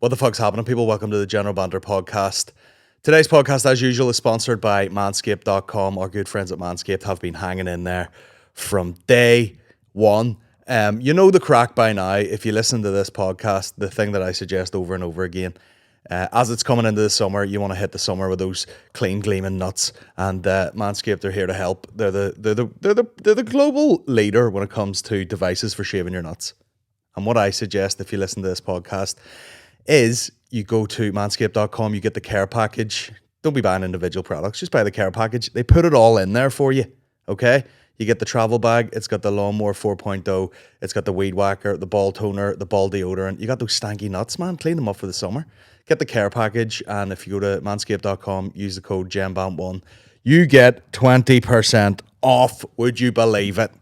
What the fuck's happening, people? Welcome to the General Banter podcast. Today's podcast, as usual, is sponsored by Manscaped.com. Our good friends at Manscaped have been hanging in there from day one. You know the crack by now. If you listen to this podcast, the thing that I suggest over and over again, as it's coming into the summer, you want to hit the summer with those clean, gleaming nuts. And Manscaped are here to help. They're the global leader when it comes to devices for shaving your nuts. And what I suggest, if you listen to this podcast, is you go to manscaped.com, you get the care package. Don't be buying individual products, just buy the care package. They put it all in there for you, okay? You get the travel bag, it's got the lawnmower 4.0, it's got the weed whacker, the ball toner, the ball deodorant. You got those stanky nuts, man, clean them up for the summer. Get the care package, and if you go to manscaped.com, use the code GEMBAMP1, you get 20% off. Would you believe it?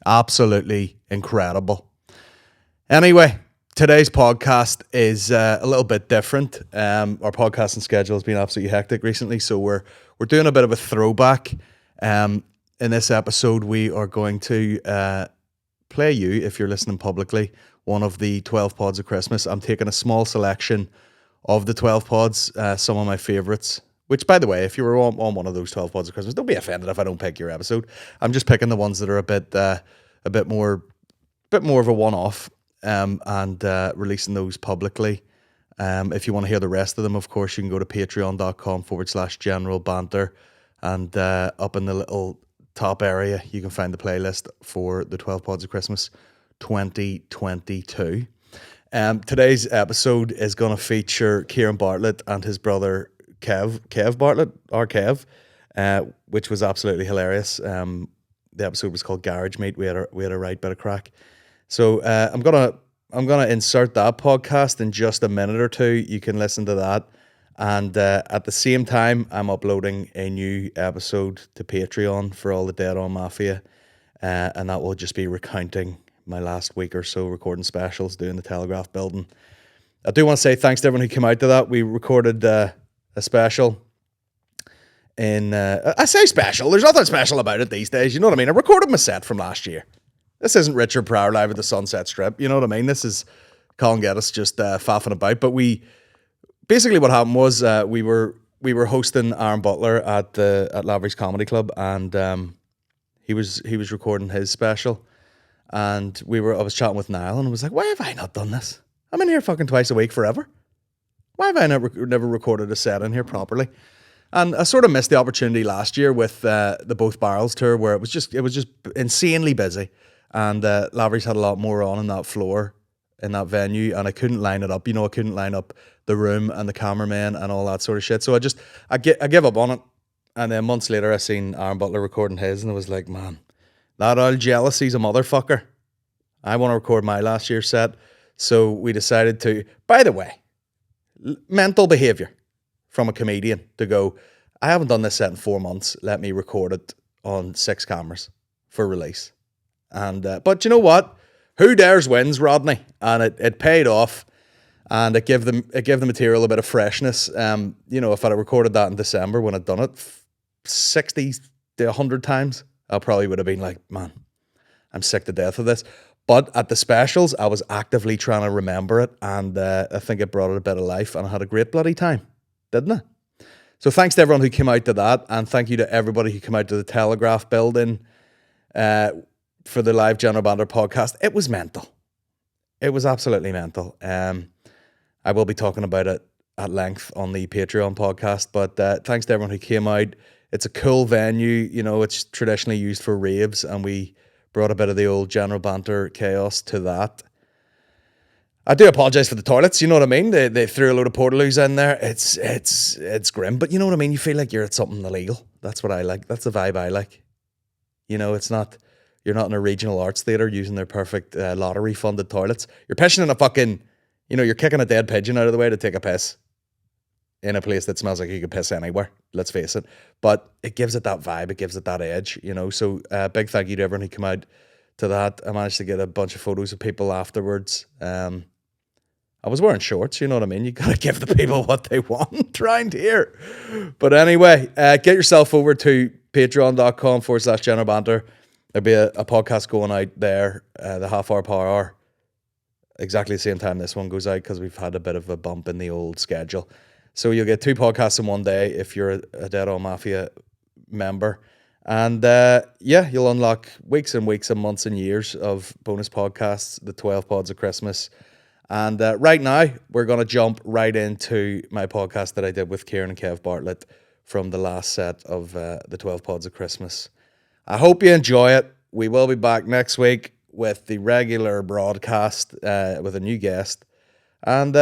Absolutely incredible. Anyway, today's podcast is a little bit different. Our podcasting schedule has been absolutely hectic recently, so we're doing a bit of a throwback. In this episode, we are going to play you, if you're listening publicly, one of the 12 pods of Christmas. I'm taking a small selection of the 12 pods, some of my favourites. Which, by the way, if you were on one of those 12 pods of Christmas, don't be offended if I don't pick your episode. I'm just picking the ones that are a bit more of a one-off. And releasing those publicly. If you want to hear the rest of them, of course, you can go to patreon.com/general banter, and up in the little top area, you can find the playlist for the 12 Pods of Christmas 2022. Today's episode is going to feature Ciaran Bartlett and his brother Kev Bartlett, or Kev, which was absolutely hilarious. The episode was called Garage Meet. We had a right bit of crack. So I'm gonna insert that podcast in just a minute or two. You can listen to that, and at the same time, I'm uploading a new episode to Patreon for all the Dead On Mafia, and that will just be recounting my last week or so recording specials, doing the Telegraph building. I do want to say thanks to everyone who came out to that. We recorded a special. I say special. There's nothing special about it these days. You know what I mean? I recorded my set from last year. This isn't Richard Pryor live at the Sunset Strip. You know what I mean? This is Colin Geddes just faffing about. But basically what happened was we were hosting Aaron Butler at Lavery's Comedy Club, and he was recording his special, and I was chatting with Niall, and I was like, why have I not done this? I'm in here fucking twice a week forever. Why have I never recorded a set in here properly? And I sort of missed the opportunity last year with the Both Barrels tour, where it was just insanely busy. And Lavery's had a lot more on in that floor, in that venue, and I couldn't line it up. You know, I couldn't line up the room and the cameraman and all that sort of shit. So I gave up on it. And then months later, I seen Aaron Butler recording his, and I was like, man, that old jealousy's a motherfucker. I want to record my last year's set. So we decided to, by the way, mental behaviour from a comedian to go, I haven't done this set in 4 months. Let me record it on 6 cameras for release. And but you know what? Who dares wins, Rodney, and it paid off, and it gave the material a bit of freshness. You know, if I'd have recorded that in December when I'd done it 60 to 100 times, I probably would have been like, man, I'm sick to death of this. But at the specials, I was actively trying to remember it, and I think it brought it a bit of life, and I had a great bloody time, didn't I? So thanks to everyone who came out to that, and thank you to everybody who came out to the Telegraph building. For the live General Banter podcast. It was mental. It was absolutely mental. I will be talking about it at length on the Patreon podcast, but thanks to everyone who came out. It's a cool venue. You know, it's traditionally used for raves, and we brought a bit of the old General Banter chaos to that. I do apologise for the toilets, you know what I mean? They threw a load of portaloos in there. It's grim, but you know what I mean? You feel like you're at something illegal. That's what I like. That's the vibe I like. You know, you're not in a regional arts theatre using their perfect lottery-funded toilets. You're pissing in a fucking, you know, you're kicking a dead pigeon out of the way to take a piss in a place that smells like you could piss anywhere, let's face it. But it gives it that vibe, it gives it that edge, you know. So big thank you to everyone who came out to that. I managed to get a bunch of photos of people afterwards. I was wearing shorts, you know what I mean? You got to give the people what they want around here. But anyway, get yourself over to patreon.com/general banter. There'll be a podcast going out there, the half hour per hour, exactly the same time this one goes out because we've had a bit of a bump in the old schedule. So you'll get 2 podcasts in one day if you're a Dead On Mafia member. And you'll unlock weeks and weeks and months and years of bonus podcasts, the 12 pods of Christmas. And right now, we're going to jump right into my podcast that I did with Ciaran and Kev Bartlett from the last set of the 12 pods of Christmas. I hope you enjoy it. We will be back next week with the regular broadcast with a new guest. And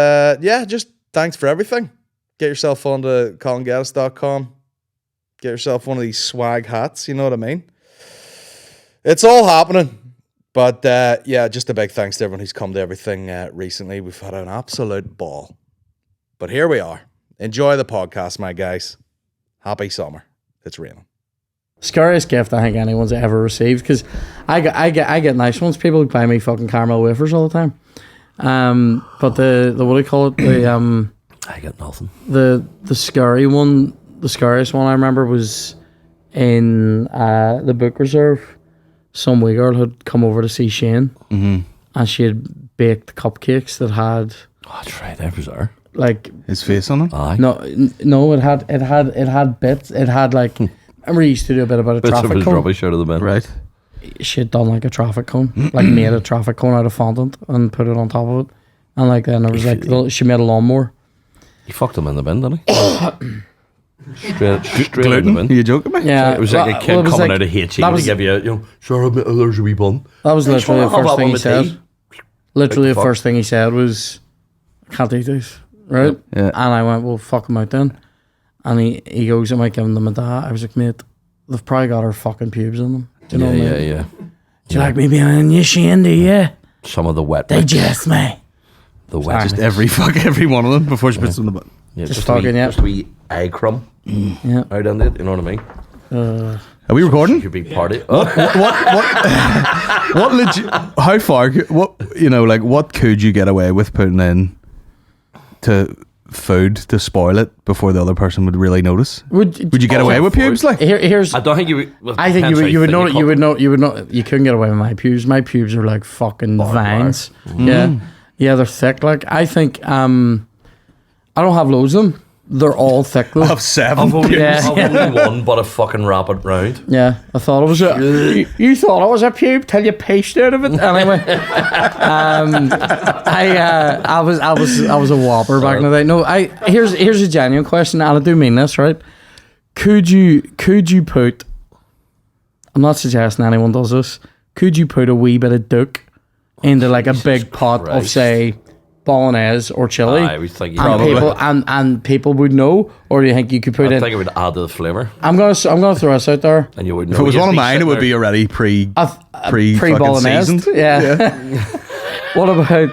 just thanks for everything. Get yourself onto ColinGettis.com. Get yourself one of these swag hats, you know what I mean? It's all happening. But just a big thanks to everyone who's come to everything recently. We've had an absolute ball. But here we are. Enjoy the podcast, my guys. Happy summer. It's raining. Scariest gift I think anyone's ever received, because I get nice ones. People buy me fucking caramel wafers all the time. But the what do you call it? The I get nothing. The scary one, the scariest one I remember was in the book reserve. Some wee girl had come over to see Shane, and she had baked cupcakes that had. Oh, that's right. That was her. Like his face on them. Aye. No, it had bits. It had like. Remember, he used to do a bit about a Bits traffic of his cone. rubbish out of the bin. Right. She had done like a traffic cone, like made a traffic cone out of fondant and put it on top of it, and like then there was like she made a lawnmower. He fucked him in the bin, didn't he? straight out Gluten? the bin. Are you joking me? Yeah, It was like a kid it was coming like- out of HE that to was- give you, sure, there's a wee bun. That was literally the Have that first thing one he with said. tea. Literally the fuck? first thing he said was, "I can't eat this," right? Yeah. And I went, "Well, fuck him out then." And he goes, "I might give them a dad." I was like, "Mate, they've probably got her fucking pubes in them." Do you know what I mean? Yeah. Do you like me being in your Shane, do you? Some of the wet Digest me. The wet. Just every one of them before she puts them in the button. Yeah, Just a wee- fucking, yeah. Just a wee egg crumb Yeah. out in it, you know what I mean? Are we recording? Your big party. Oh, What how far? What could you get away with putting in to food to spoil it before the other person would really notice? Would you get away with pubes? Like, Here's. I don't think you would. Well, I think depends you would how know. thick You would cut know. You would know. You couldn't get away with my pubes. My pubes are like fucking vines. Yeah, they're thick. Like I think. I don't have loads of them. They're all thick though. I have 7. I've only, Yeah. I've only one, but a fucking wrap it round. Yeah, I thought it was a. You thought it was a pube till you paced out of it. Anyway, I was a whopper back in the day. No, here's a genuine question, and I do mean this, right? Could you put? I'm not suggesting anyone does this. Could you put a wee bit of duck into like a big pot of Christ. say bolognese or chili? I would think you and probably. people and people would know, or do you think you could put I in? think it would add to the flavour, I'm gonna throw this out there. and you would know. if it was You'd one of be mine, it sitting would there- be already pre Pre bolognese. seasoned. Yeah. What about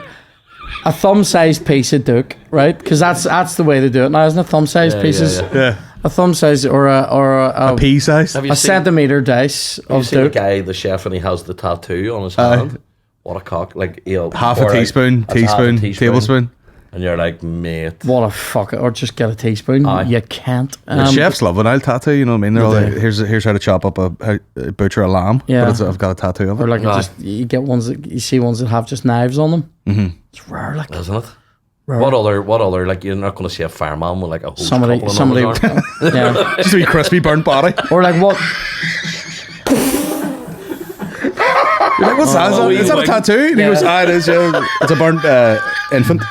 a thumb-sized piece of duck, right? Because that's the way they do it now, isn't it? Thumb-sized Yeah, pieces. yeah, Yeah, A thumb-sized or a pea size. Have you a seen, centimeter dice have you of seen the duck. guy, the chef, and he has the tattoo on his hand? What a cock! Like he'll Half a pour out- teaspoon, that's half a tablespoon. and you're like, mate. What a fuck it, or just get a teaspoon. Aye. You can't. The chefs love an old tattoo, you know what I mean? They're all like, here's how to chop up a butcher a lamb. Yeah. But I've got a tattoo of it. Or like Aye. just you get ones that you see ones that have just knives on them. Mm-hmm. It's rare, like Isn't it? rare. What other, like, you're not going to see a fireman with like a hose somebody, coupling on his arm. yeah. Just a wee crispy burnt body. Or like what? You're like, what's that? Oh, Is that a wee tattoo? And he goes, it is. Yeah. It's a burnt infant.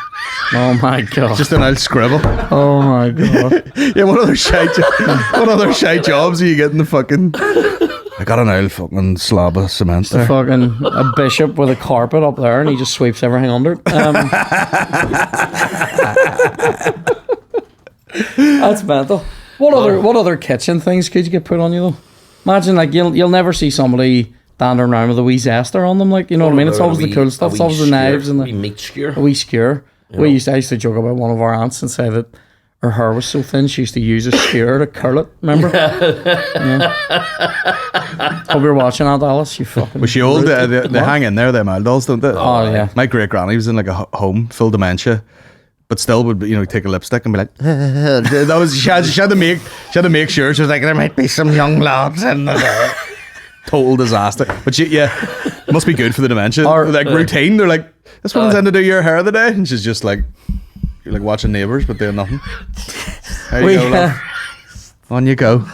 Oh my god. Just an old scribble. Oh my god. Yeah, what other shite jobs are you getting the fucking... I got an old fucking slab of cement there. Fucking a bishop with a carpet up there, and he just sweeps everything under it. That's mental. What other kitchen things could you get put on you though? Imagine like you'll never see somebody standing around with a wee zester on them, like, you know what I mean? It's always the cool stuff. It's always the knives and a wee the meat skewer. a wee skewer. I used to joke about one of our aunts and say that her hair was so thin she used to use a skewer to curl it. Remember? Yeah. Hope you're watching Aunt Alice. You fucking. Was she old? They hang in there, them old dolls, don't they? Oh yeah. My great granny was in like a home, full dementia, but still would, take a lipstick and be like, that was she had to make sure. She was like, there might be some young lads in there. total disaster. But yeah, it must be good for the dementia. Or- like routine. They're like, this woman's in to do your hair of the day, and she's just like, you're like watching Neighbours but doing nothing. There you go, love. On you go.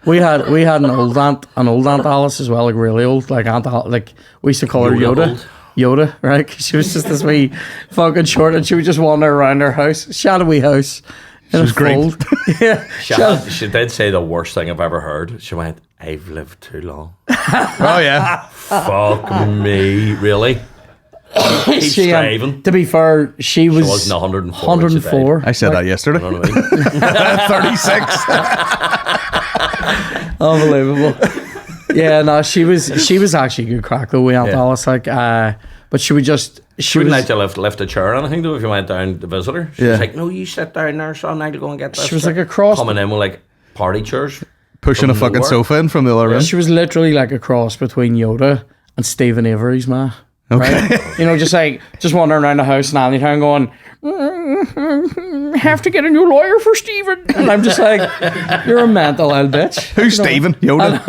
We had an old aunt Alice as well, like really old, like Aunt Alice, like we used to call her Yoda, right? 'Cause she was just this wee fucking short, and she would just wander around her house, shadowy house. She was great. Yeah, She did say the worst thing I've ever heard. She went, "I've lived too long." Oh yeah. Fuck me, really? Keep striving. to be fair, she was wasn't 104 when she 104. I said that yesterday. You know what I mean? 36. Unbelievable. Yeah, no, she was actually good crack though. We Aunt Alice, like, but she would just She wouldn't let you lift a chair or anything though if you went down to visit her. She was Yeah. like, "No, you sit down there, son. I'll go and get this." She was chair." like a cross. coming in with like party chairs. Pushing a From fucking nowhere. sofa in from the other room. She was literally like a cross between Yoda and Stephen Avery's ma. Okay. Right? You know, just wandering around the house in Anytown going, have to get a new lawyer for Stephen. And I'm just like, you're a mental old bitch. Who's Stephen? Yoda.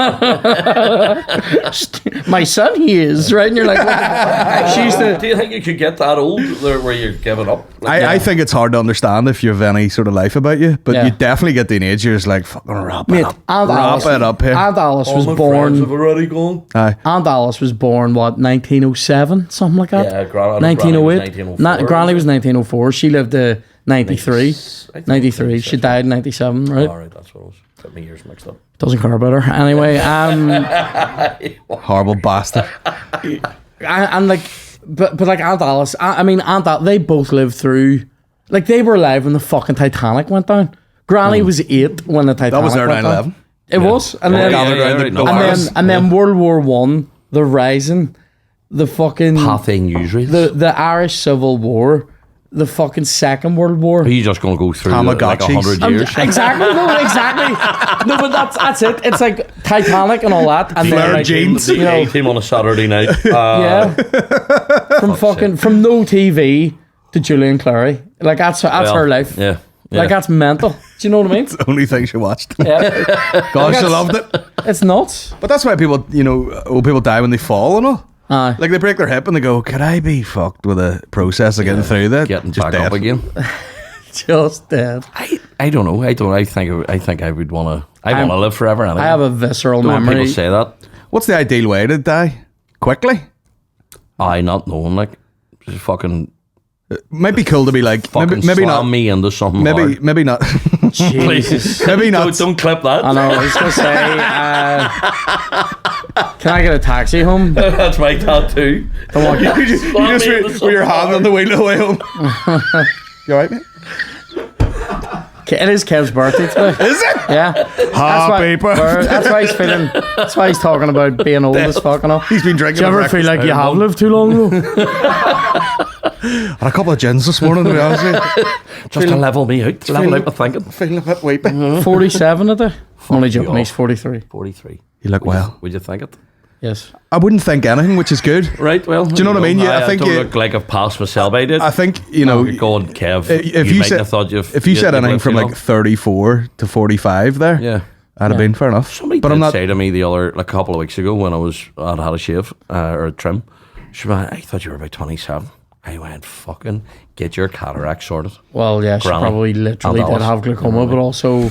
My son, he is, right? And you're like, what the fuck? She's Do the. you think you could get that old where you're giving up? Like, I think it's hard to understand if you have any sort of life about you, but Yeah. you definitely get to an age you're just like, fucking wrap Mate, it up. Aunt Wrap Alice, it up here. Aunt Alice all was my friends have born. already gone. Aye. Aunt Alice was born, what, 1907? Something like that? Yeah, Granny 1908. was 1904, Granny was wasn't 1904. She lived to 93. I think 93. She died in 97, right? All right, that's what it was. Got my years mixed up. Doesn't care about her. Anyway, Horrible bastard. and like, but like Aunt Alice, I mean, they both lived through, like they were alive when the fucking Titanic went down. Granny was 8 when the Titanic That was their went 9/11. down. It was. And Yeah, then, yeah, gathered yeah, around right, the no wires. and then World War One, the Rising, the fucking, Pathé newsreels. the Irish Civil War, the fucking Second World War. Are you just going to go through like Tamagotchis. 100 years? Exactly, no, exactly. No, but that's it. It's like Titanic and all that, and Flair then like, jeans. The you know, A-team on a Saturday night. yeah, from no TV to Julian Clary. Like that's well, her life. Yeah. Like that's mental. Do you know what I mean? The only thing she watched. Yeah, God, she loved it. it's nuts. But that's why people, people die when they fall and all. Aye. Like they break their hip and they go, could I be fucked with a process of getting through that? Getting Just back dead. up again. Just dead. I don't know. I think I would want to. I want to live forever. Anyway. I have a visceral Don't memory. people say that. What's the ideal way to die? Quickly? I not knowing like just fucking Might be cool to be like, fucking maybe slam not. me into something. hard. Maybe not. Jesus. Maybe not. Don't clip that. I know. I was gonna say, can I get a taxi home? That's my tattoo. Come on. You just with your hand on the wheel the way home. You alright, mate? It is Kev's birthday today. Is it? Yeah. Happy birthday. That's why he's feeling. That's why he's talking about being old as fuck and all. He's been drinking. Do you at ever feel breakfast. like you have lived too long though? Had a couple of gins this morning, to be honest with you. Just to level me out. Level out my thinking. Feeling a bit weepy. 47 a day. Only joking. off. He's 43. 43. You look well. Would you think it? Yes. I wouldn't think anything, which is good. Right. Well. Do you know what I mean? Yeah, I think don't you- look like I've passed myself. I did. I think, you know, You're going, Kev. if you you might said have thought if you said anything from like 34 to 45 there, yeah. I'd have been fair enough. Somebody but did I'm not. say to me a couple of weeks ago when I'd had a shave or a trim. She went, I thought you were about 27. I went, fucking get your cataract sorted. Well, yeah, she Granny. probably literally And did Alice. have glaucoma, but also,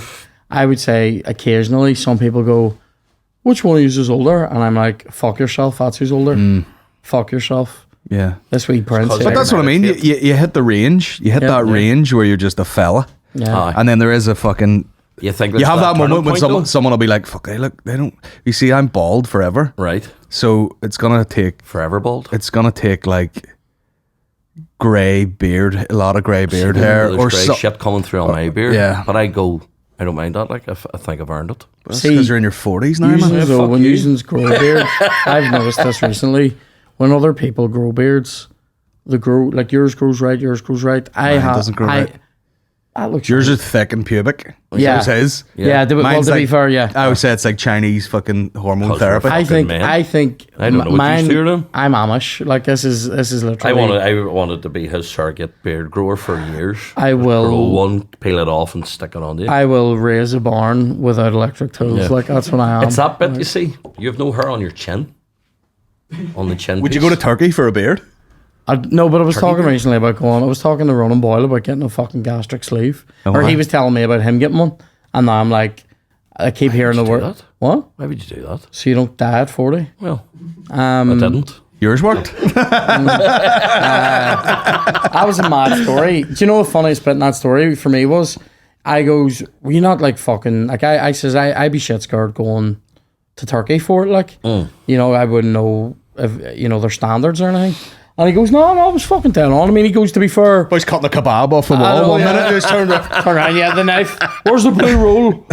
I would say occasionally some people go, "Which one of you is older?" And I'm like, "Fuck yourself. That's who's older. Fuck yourself." Yeah. This week, Prince. But here. But that's what I mean. You hit the range. You hit Yeah. that range where you're just a fella, Yeah. Aye. and then there is a fucking. You think You that's have that turning moment when point, though? someone will be like, "Fuck, they don't." You see, I'm bald forever, Right. so it's gonna take Forever bald. like grey beard, a lot of grey beard hair, There's or grey shit coming through on my beard. yeah. But I don't mind that. Like, I think I've earned it. See, because you're in your 40s now, man. Usually, though, fuck when you. using grow beards, I've noticed this recently. When other people grow beards, yours grows right. Mine doesn't grow right. That looks Yours right. is thick and pubic. Yeah. So is his. Yeah, well, Mine's to be like- fair, yeah. I always say it's like Chinese fucking hormone Cause therapy. we're I think man. I think I don't know what mine. these two are doing. I'm Amish. Like this is I literally. wanted to be his surrogate beard grower for years. I will- grow one, peel it off, and stick it on you. I will raise a barn without electric tools. Yeah. Like that's what I am. It's that bit, you see. You have no hair on your chin. On the chin. Would you go to Turkey for a beard? No, but I was talking recently about going. I was talking to Ronan Boyle about getting a fucking gastric sleeve, or he was telling me about him getting one, and now I'm like, I keep hearing the would you do word. that? What? Why would you do that? So you don't die at 40? Well, I didn't. Yours worked. That was a mad story. Do you know the funniest bit in that story for me was? I goes, were you not like fucking like I says I'd be shit scared going to Turkey for it, like you know, I wouldn't know if you know their standards or anything. And he goes, no, I was fucking dead on. I mean, he goes, to be fair, Boys cutting the kebab off the I wall know, one yeah. minute. Just turned around. turn around, yeah, the knife. Where's the blue roll?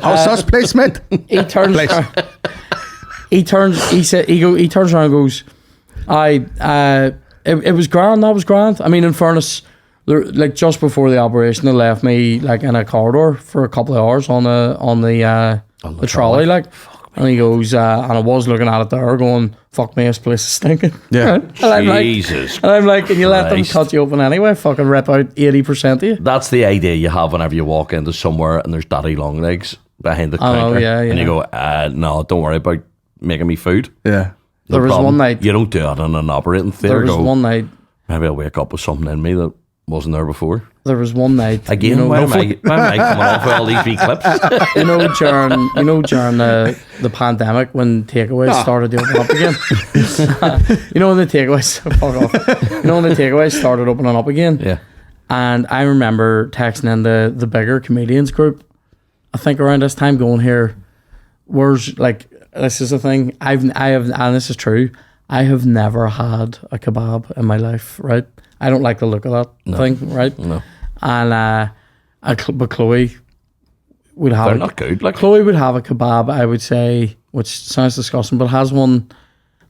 How's sauce placement? He turns. Place. He turns. He said. He turns around and goes, It was grand. That was grand. I mean, in fairness, like just before the operation, they left me like in a corridor for a couple of hours on the trolley, like. And he goes, and I was looking at it there, going, "Fuck me, this place is stinking." Yeah. And I'm like, Jesus and I'm like, "Can you let them Christ. cut you open anyway? Fucking rip out 80% of you." That's the idea you have whenever you walk into somewhere and there's daddy long legs behind the counter. yeah, And you yeah. go, no, don't worry about making me food. Yeah. No There was problem. one night- You don't do it in an operating There theatre. was Go, one night. maybe I'll wake up with something in me that wasn't there before. There was one night. Again, you know, why am I coming off with all these wee clips? during the pandemic when takeaways started to open up again. You know when the takeaways fuck off. You know when the takeaways started opening up again. Yeah. And I remember texting in the bigger comedians group. I think around this time going here, where's like this is the thing. I have and this is true. I have never had a kebab in my life. Right. I don't like the look of that thing. Right. No. And but Chloe would have They're not good. Like, Chloe would have a kebab, I would say, which sounds disgusting, but has one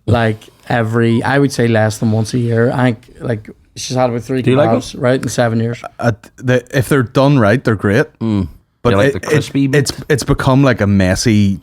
like every, I would say less than once a year. I think like she's had about 3 you like kebabs, right, in 7 years. If they're done right, they're great. But You like the crispy bits? it's become like a messy,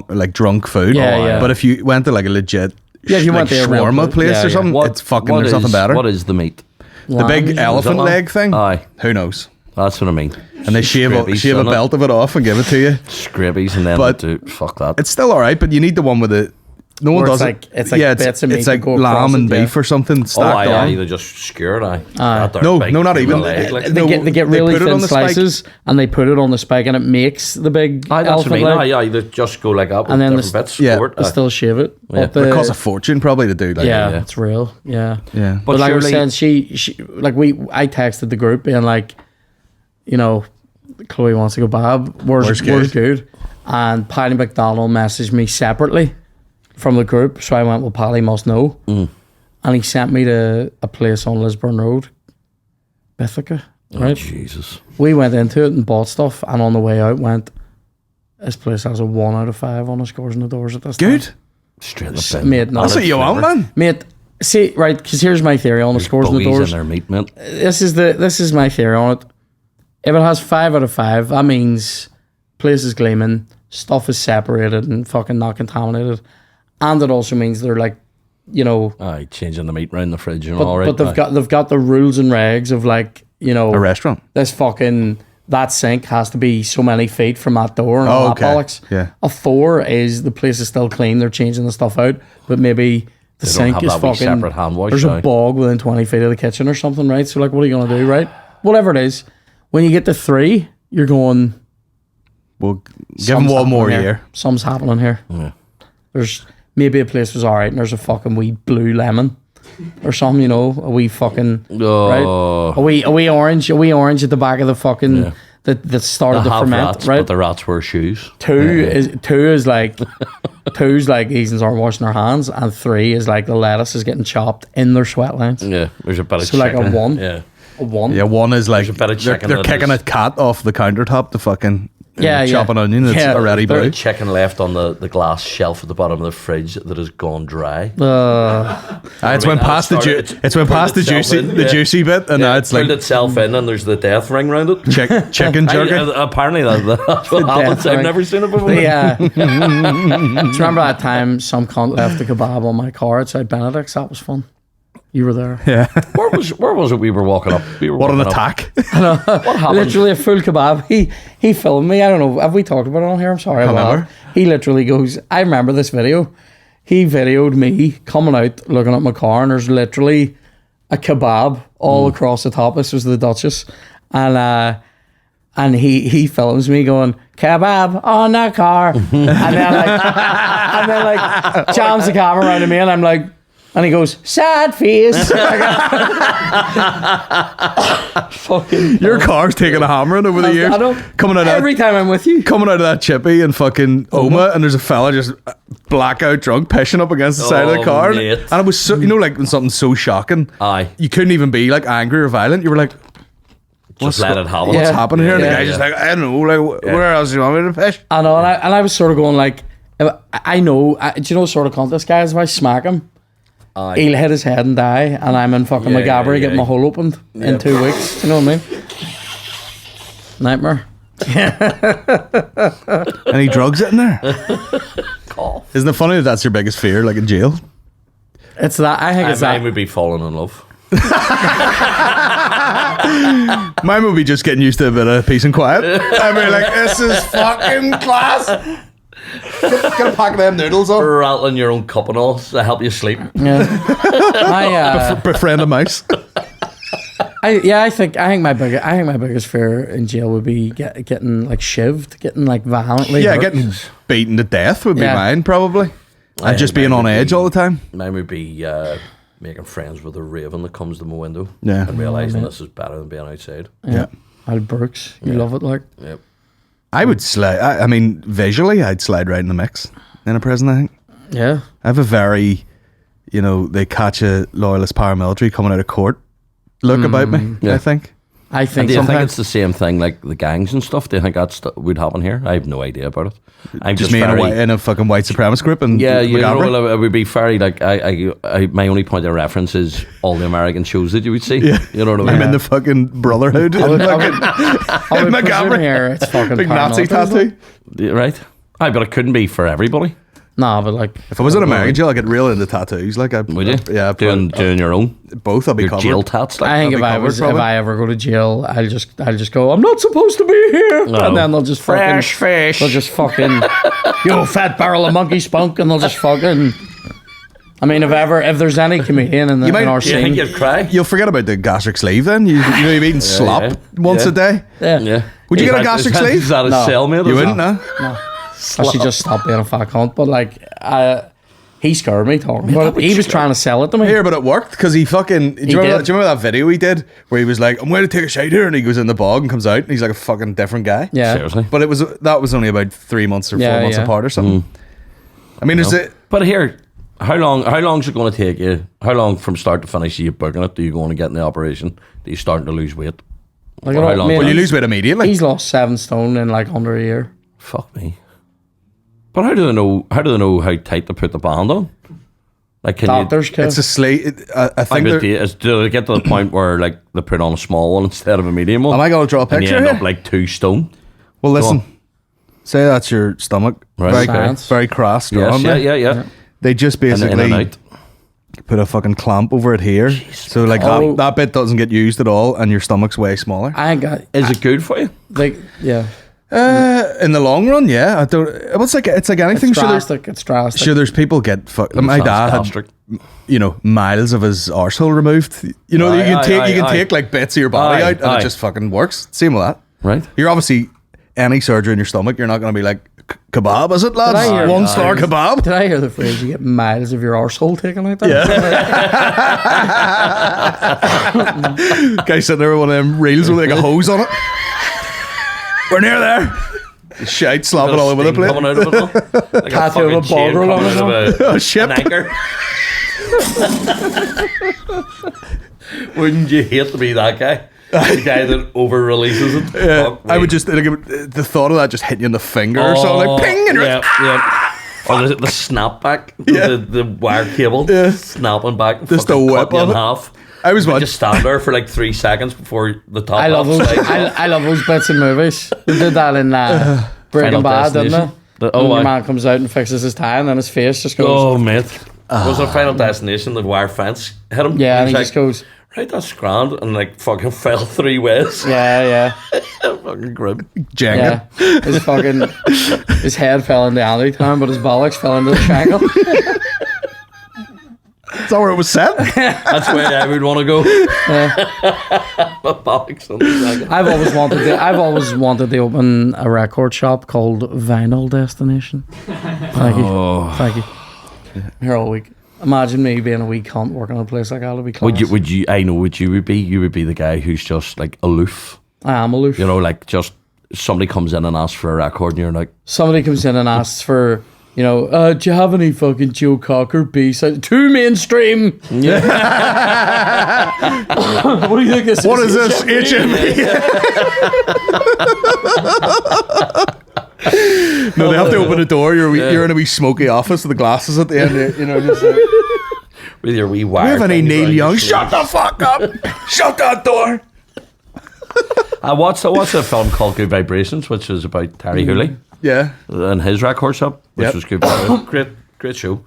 like drunk food. Yeah, yeah. But if you went to like a legit, Yeah, if you like went to a real shawarma place, place yeah, or yeah. something, it's fucking. what There's is- nothing better. What is the meat? The big Lamb. elephant lamb? leg thing? Aye. Who knows? That's what I mean. And they shave a Scrabies, belt of it off and give it to you. Scrabies and then But do fuck that. It's still all right, but you need the one with the. No one Where does it's it. like- it's like bits of meat it's that like go across lamb and it, yeah. beef or something Oh, stacked aye, on. aye, they just skewered, aye. That there No, big no, not even. leg, like- They get really put it on thin the spike. slices and they put it on the spike and it makes the big Aye, that's what I elephant mean. leg. Aye, they just go like that with And then different bits. yeah, forward, They aye. still shave it. Yeah. But It costs a fortune probably to do. Like, yeah, yeah. it's real. Yeah. yeah. But like I was surely- saying, she like I texted the group being like, you know, Chloe wants to go bab. Where's good? And Paddy McDonald messaged me separately from the group, so I went, well, Paddy must know. And he sent me to a place on Lisburn Road, Bithica, right? Jesus. We went into it and bought stuff, and on the way out went, this place has a 1 out of 5 on the scores and the doors at this Good. time. Straight in the S- bin. mate, no. That's what you want, man. Mate, see, right, because here's my theory on the scores and the Bogies doors. in their meat, man. This is my theory on it. If it has 5 out of 5, that means place is gleaming, stuff is separated and fucking not contaminated, and it also means they're like, you know, Aye, changing the meat round the fridge and all right. but they've got the rules and regs of like, you know, A restaurant. this fucking that sink has to be so many feet from that door and all Oh, that okay. bollocks. Yeah. A 4 is the place is still clean, they're changing the stuff out, but maybe the They don't sink have is that wee fucking separate hand wash, there's a aye. bog within 20 feet of the kitchen or something, right? So like, what are you gonna do, right? Whatever it is, when you get to 3, you're going, We'll give them something's one more happening here. year. Something's happening here. Yeah. There's maybe a place was alright and there's a fucking wee blue lemon or something, you know, a wee fucking Oh. right, a wee orange at the back of the fucking that started to have ferment, rats, right? but the rats wear shoes. Two is like two's like Asians aren't washing their hands, and 3 is like the lettuce is getting chopped in their sweat lines. Yeah, there's a bit of So like a chicken. 1. Yeah. A 1. Yeah, one is like a bit of they're chicken they're that kicking is- a cat off the countertop to fucking chop an onion that's already Bit blue. of chicken left on the glass shelf at the bottom of the fridge that has gone dry. It's went past the juicy bit, and now it's pulled like itself in, and there's the death ring around it. chicken jerky. Apparently that's what happens. I've never seen it before. Yeah. Do you remember that time some cunt left a kebab on my car outside Benedict's? That was fun. You were there. Yeah. Where was it we were walking up? What an attack. What happened? Literally a full kebab. He filmed me. I don't know. Have we talked about it on here? I'm sorry. Remember? He literally goes, I remember this video. He videoed me coming out looking at my car, and there's literally a kebab all across the top. This was the Duchess. And he films me going, kebab on the car. and then jams the camera around to me, and I'm like, and he goes, sad face. Fucking Your car's taking a hammering over the years. I know. Every time I'm with you. Coming out of that chippy and fucking Oma, and there's a fella just blackout drunk pissing up against the side of the car. Mate. And it was so, like when something's so shocking, Aye. you couldn't even be like angry or violent. You were like, Just let it happen. what's happening here? And the Yeah. guy's just like, I don't know, like, where else do you want me to piss? I know, and I was sort of going like, I know, do you know what sort of cunt this guy is? If I smack him, he'll hit his head and die, and I'm in fucking McGabbery getting my hole opened in 2 weeks. Do you know what I mean? Nightmare. Any drugs in there? Isn't it funny that that's your biggest fear, like in jail? It's that, I think it's Mine that. would be falling in love. Mine would be just getting used to a bit of peace and quiet. I'd be like, this is fucking class. Get a pack of them noodles on. Rattling your own cup and all to help you sleep. Yeah. Befriend a mouse. I think my biggest fear in jail would be getting like shivved, getting like violently. Yeah, hurt. getting beaten to death would be Yeah. mine, probably. And just being on edge all the time. Mine would be making friends with a raven that comes to my window. Yeah. And realising this is better than being outside. Yeah. Al Brooks, you love it, like. Yep. I would slide, I mean, visually, I'd slide right in the mix in a prison, I think. Yeah. I have a very, they catch a loyalist paramilitary coming out of court look about me, Yeah. I think. I And think do you think sometimes it's the same thing like the gangs and stuff? Do you think that's would happen here? I have no idea about it. I'm Just just me very, in a fucking white supremacist group and yeah, McGabbery. it would be very like my only point of reference is all the American shows that you would see. Yeah. You know what I I'm mean? in the fucking Brotherhood. I would McGabbery. presume here it's fucking Big Nazi paramilitary. tattoo. Right? Aye, but it couldn't be for everybody. Nah, but like If I was in American jail, I'd get real into tattoos. Like, Would you? Yeah, doing your own both. I'll be your covered. jail tats. Like, I think I'll if be I covered, was probably. if I ever go to jail, I'll just go, I'm not supposed to be here, No. and then they'll just Fresh fucking, fish. They'll just fucking, you fat barrel of monkey spunk, and they'll just fucking. I mean, if there's any comedian in, You might- our Do you think scene, you'd cry? You'll forget about the gastric sleeve then. You're eating slop yeah. once Yeah. a day. yeah, Yeah. Would you Is get a that- gastric is that- sleeve? Is that a No. cellmate? You Is wouldn't, that- no? I should just stop being a fat cunt. But like, he scared me talking about it. He was trying to sell it to me. Here, but it worked because he fucking. Do you remember did. that video he did where he was like, "I'm going to take a shite here," and he goes in the bog and comes out and he's like a fucking different guy. Yeah, Seriously. But that was only about 3 months or 4 Yeah, months yeah. apart or something. I mean, is it? But here, how long is it going to take you? How long from start to finish are you booking it? Do you going to get in the operation? Do you starting to lose weight? Like, How long? mate, Well, you lose weight immediately. He's lost 7 stone in like under a year. Fuck me. But how do they know? How do they know how tight to put the band on? Like, can Doctors can. It's a slate. I you? think. Do they get to the point where like they put on a small one instead of a medium one? Am I going to draw a and you picture end here? up like 2 stone. Well, listen. on. Say that's your stomach. Right. Very, Science. very crass. Yes, drawing there. yeah. They just In and basically out. put a fucking clamp over it here, so like Oh. that bit doesn't get used at all, and your stomach's way smaller. I ain't got Is it good for you? like yeah. In the long run, yeah. I don't. It's like anything. It's Sure, drastic. It's drastic. sure, there's people get fucked. My Sounds dad had, gastric. miles of his arsehole removed. You know, Aye, you can aye, aye. take like bits of your body Aye, out, and aye. it just fucking works. Same with that. Right. You're obviously any surgery in your stomach. You're not going to be like kebab, is it, lads? I hear- 1-star kebab. Did I hear the phrase? You get miles of your arsehole taken like that. Yeah. Guy sitting there with one of them reels with like a hose on it. We're near there. Shite slopping all over the place. Coming out of it, all. Like Tattoo of a fucking chain bogger on coming his out of Oh, shit. an anchor. Wouldn't you hate to be that guy? The guy that over releases it. Yeah, I would just like, the thought of that just hitting you in the finger or something, like ping, and you're like, Or the snapback, Yeah. the wire cable snapping back, and Just fucking a whip cut you in of it. half. I was You watching. just stand there for like 3 seconds before the top. I love half those. slides off. I love those bits in movies. They did that in Breaking Final Bad, didn't Destination. they? Oh, When your aye. man comes out and fixes his tie, and then his face just goes. Oh, mate. Was it Final Destination, the wire fence hit him? Yeah, and he was just goes. right, that's grand, and like fucking fell 3 ways. Yeah. Fucking grim. Jenga. Yeah. His head fell in the alley time, but his bollocks fell into the triangle. Is that where it was set? That's where I would want to go. My bollocks on the second. I've always wanted to open a record shop called Vinyl Destination. Thank you. Here all week. Imagine me being a wee cunt working in a place like that. It'd be class. Would you? I know what you would be. You would be the guy who's just like aloof. I am aloof. You know, like just somebody comes in and asks for a record, and you're like, Somebody comes in and asks for, do you have any fucking Joe Cocker B-side? Too mainstream. yeah. What do you think this is? What is this? HMV? No, they have to open the door. You're in a wee smoky office with the glasses at the end. Just like, With your wee we wire. have any thing Neil around your Young? sleeve. Shut the fuck up! Shut that door! I watched a film called Good Vibrations, which was about Terry Hooley Yeah. and his record shop, which Yep. was good. Great show.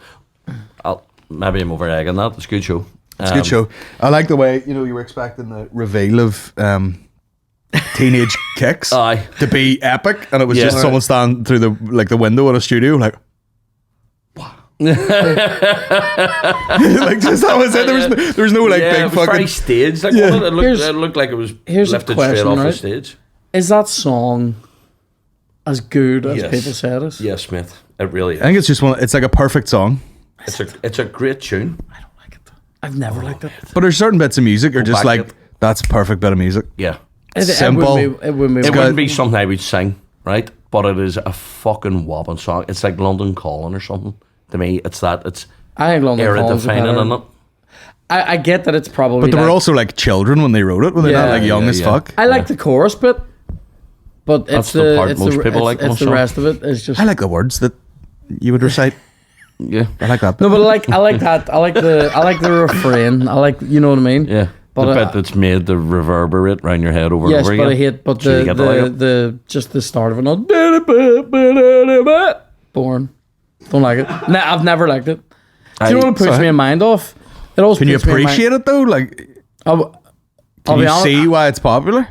Maybe I'm over egging that. It's a good show. It's a good show. I like the way, you were expecting the reveal of Teenage Kicks Aye. to be epic, and it was Yeah. just someone standing through the window in a studio, like, like just that was it. There was no like Yeah, big it was fucking. very staged. Like, Yeah. wasn't it? Here's- It looked like it was here's a lifted straight question, off the right? stage. Is that song as good as Yes. people say it is? Yes, Smith. It really is. I think it's just one. It's like a perfect song, It's a great tune. I don't like it. I've never liked it. but there's certain bits of music are just back like it. that's a perfect bit of music. Yeah. Simple. It wouldn't be. It got- wouldn't be something I would sing, right? But it is a fucking whopping song. It's like London Calling or something. To me, it's that. It's I think London era Calling's defining, better. isn't it? I get that it's probably. But they were like- also like children when they wrote it, when they're Yeah. not like young Yeah, as yeah. fuck. I like the chorus bit, but That's it's the part it's most the, people it's, like It's most the of. rest of it is just. I like the words that you would recite. Yeah. I like that. No, but I like that. I like the refrain. I like, you know what I mean? Yeah. But the bit that's made to reverberate round your head over Yes, and over but again. I hate. But So you get to like it? the just the start of it. All boring. Don't like it. No, I've never liked it. Do you know what it puts sorry. me in mind of? It always Can you puts me in mind- appreciate it though? Like, I'll can be you honest, see why it's popular?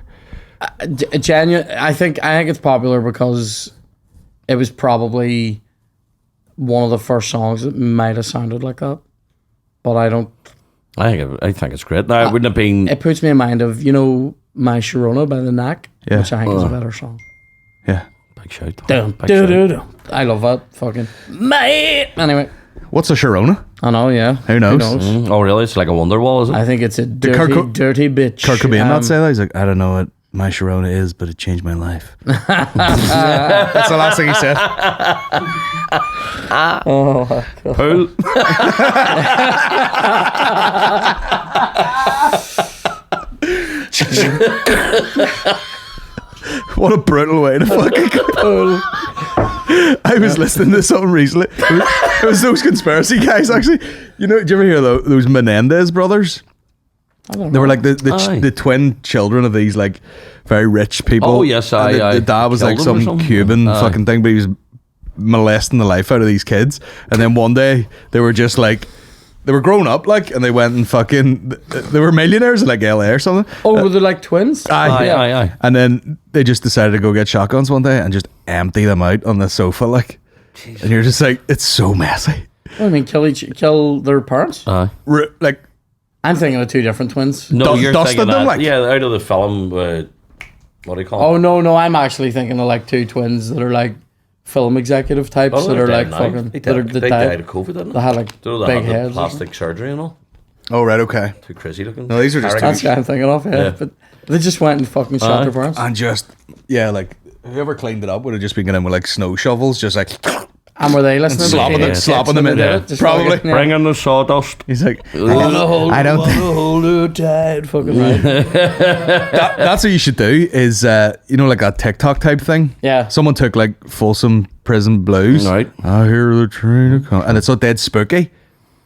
I think it's popular because it was probably one of the first songs that might have sounded like that. But I don't. I think it's great. Now, it wouldn't have been. It puts me in mind of My Sharona by the Knack, Yeah. which I think is a better song. Yeah. Big shout. Dun, Big dun, shout. dun, dun. I love that fucking mate. Anyway, What's a Sharona? I know. Yeah, Who knows? Oh, really? It's like a Wonderwall, is it? I think it's a Kurt dirty bitch. Kurt Cobain Um, not say that? He's like, I don't know what my Sharona is, but it changed my life. That's the last thing he said. Pool. What a brutal way to fucking go. I was listening to something recently. It was those conspiracy guys, actually. Do you ever hear those Menendez brothers? They were like Aye. the twin children of these like very rich people. Oh, yes, And aye. the dad was Killed like them or some something? Cuban Aye. fucking thing, but he was molesting the life out of these kids. And then one day they were just like, they were grown up like, and they went and fucking, they were millionaires in like LA or something. Oh, were they like twins? Aye. Aye. And then they just decided to go get shotguns one day and just empty them out on the sofa, like. And you're just like, it's so messy. What do you mean kill their parents? Aye. Like, I'm thinking of two different twins. No, you're dusted thinking them, that. like? Yeah, out of the film. What do you call Oh it? no, I'm actually thinking of like two twins that are like film executive types Oh, that they're are like dead now. fucking. They that are- died, that they died. died of COVID, didn't They they? had like Do they big have the heads. plastic surgery and all? oh, right, okay. Too crazy looking. No, these are just That's what I'm thinking of. Yeah, Yeah. but they just went and fucking shot their parents. And just, yeah, like, whoever cleaned it up would have just been going in with like snow shovels, just like, And were they listening? Slapping them in there. Probably. Bring in the sawdust. He's like, I don't hold you tight. fucking right. that's what you should do is, like that TikTok type thing. Yeah. Someone took like Folsom Prison Blues. Right. I hear the train come. And it's so dead spooky.